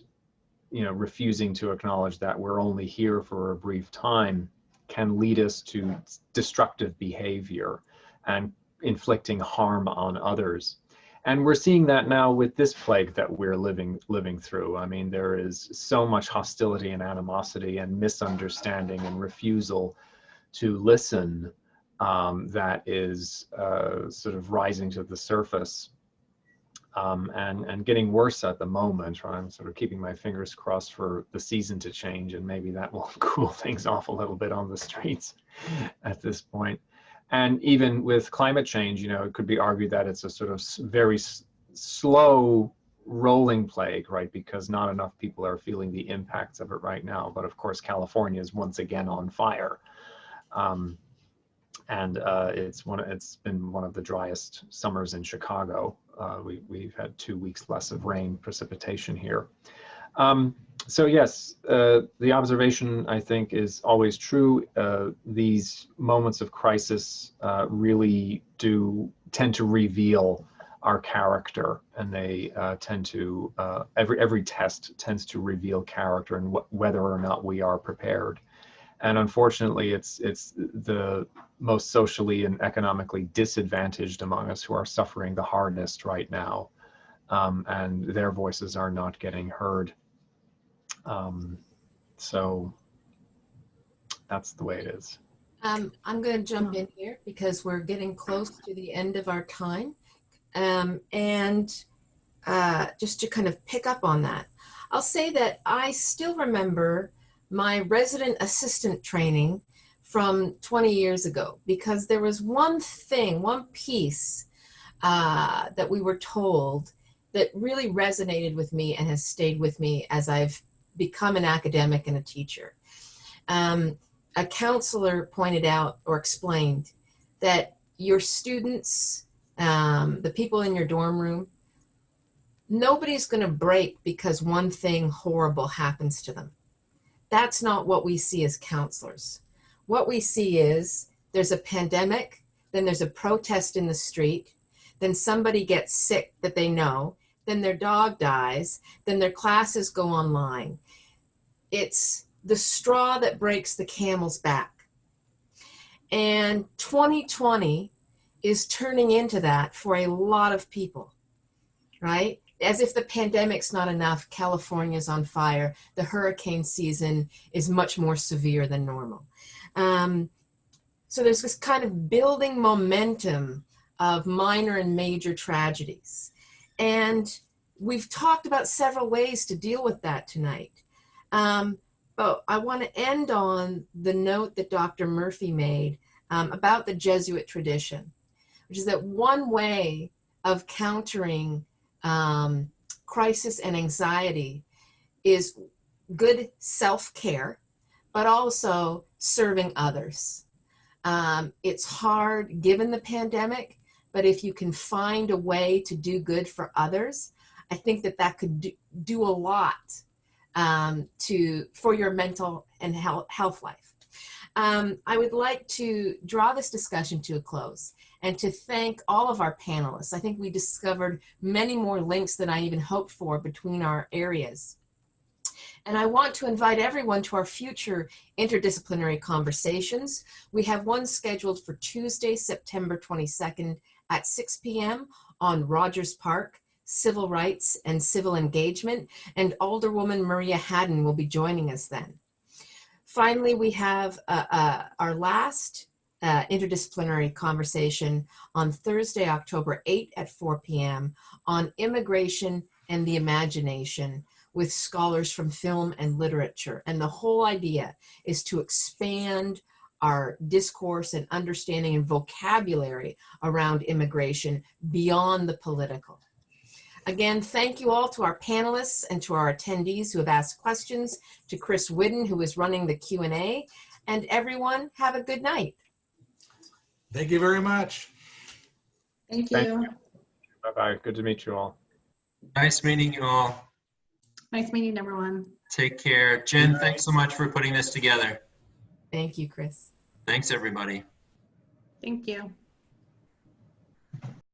Speaker 4: refusing to acknowledge that we're only here for a brief time can lead us to destructive behavior and inflicting harm on others. And we're seeing that now with this plague that we're living through. I mean, there is so much hostility and animosity and misunderstanding and refusal to listen that is sort of rising to the surface and getting worse at the moment. I'm sort of keeping my fingers crossed for the season to change, and maybe that will cool things off a little bit on the streets at this point. And even with climate change, you know, it could be argued that it's a sort of very slow rolling plague, right? Because not enough people are feeling the impacts of it right now. But of course, California is once again on fire. It's been one of the driest summers in Chicago. We've had 2 weeks less of rain precipitation here. So yes, the observation, I think, is always true. These moments of crisis really do tend to reveal our character, and they tend to, every test tends to reveal character and whether or not we are prepared. And unfortunately, it's the most socially and economically disadvantaged among us who are suffering the hardest right now, and their voices are not getting heard. So that's the way it is.
Speaker 1: I'm going to jump in here because we're getting close to the end of our time. Just to kind of pick up on that, I'll say that I still remember my resident assistant training from 20 years ago, because there was one piece that we were told that really resonated with me and has stayed with me as I've become an academic and a teacher. A counselor pointed out or explained that your students, the people in your dorm room, nobody's going to break because one thing horrible happens to them. That's not what we see as counselors. What we see is there's a pandemic, then there's a protest in the street, then somebody gets sick that they know, then their dog dies, then their classes go online. It's the straw that breaks the camel's back. And 2020 is turning into that for a lot of people, right? As if the pandemic's not enough, California's on fire. The hurricane season is much more severe than normal. So there's this kind of building momentum of minor and major tragedies. And we've talked about several ways to deal with that tonight. But I want to end on the note that Dr. Murphy made about the Jesuit tradition, which is that one way of countering crisis and anxiety is good self-care, but also serving others. It's hard given the pandemic, but if you can find a way to do good for others, I think that could do a lot for your mental and health life. I would like to draw this discussion to a close and to thank all of our panelists. I think we discovered many more links than I even hoped for between our areas. And I want to invite everyone to our future interdisciplinary conversations. We have one scheduled for Tuesday, September 22nd at 6 p.m. on Rogers Park, Civil Rights and Civil Engagement, and Alderwoman Maria Haddon will be joining us then. Finally, we have our last interdisciplinary conversation on Thursday, October 8 at 4 p.m. on immigration and the imagination with scholars from film and literature. And the whole idea is to expand our discourse and understanding and vocabulary around immigration beyond the political. Again, thank you all to our panelists and to our attendees who have asked questions, to Chris Whidden, who is running the Q&A, and everyone, have a good night.
Speaker 5: Thank you very much.
Speaker 2: Thank you.
Speaker 4: Bye-bye. Good to meet you all.
Speaker 6: Nice meeting you all.
Speaker 2: Nice meeting everyone.
Speaker 6: Take care. Jen, thanks so much for putting this together.
Speaker 1: Thank you, Chris.
Speaker 6: Thanks, everybody.
Speaker 2: Thank you.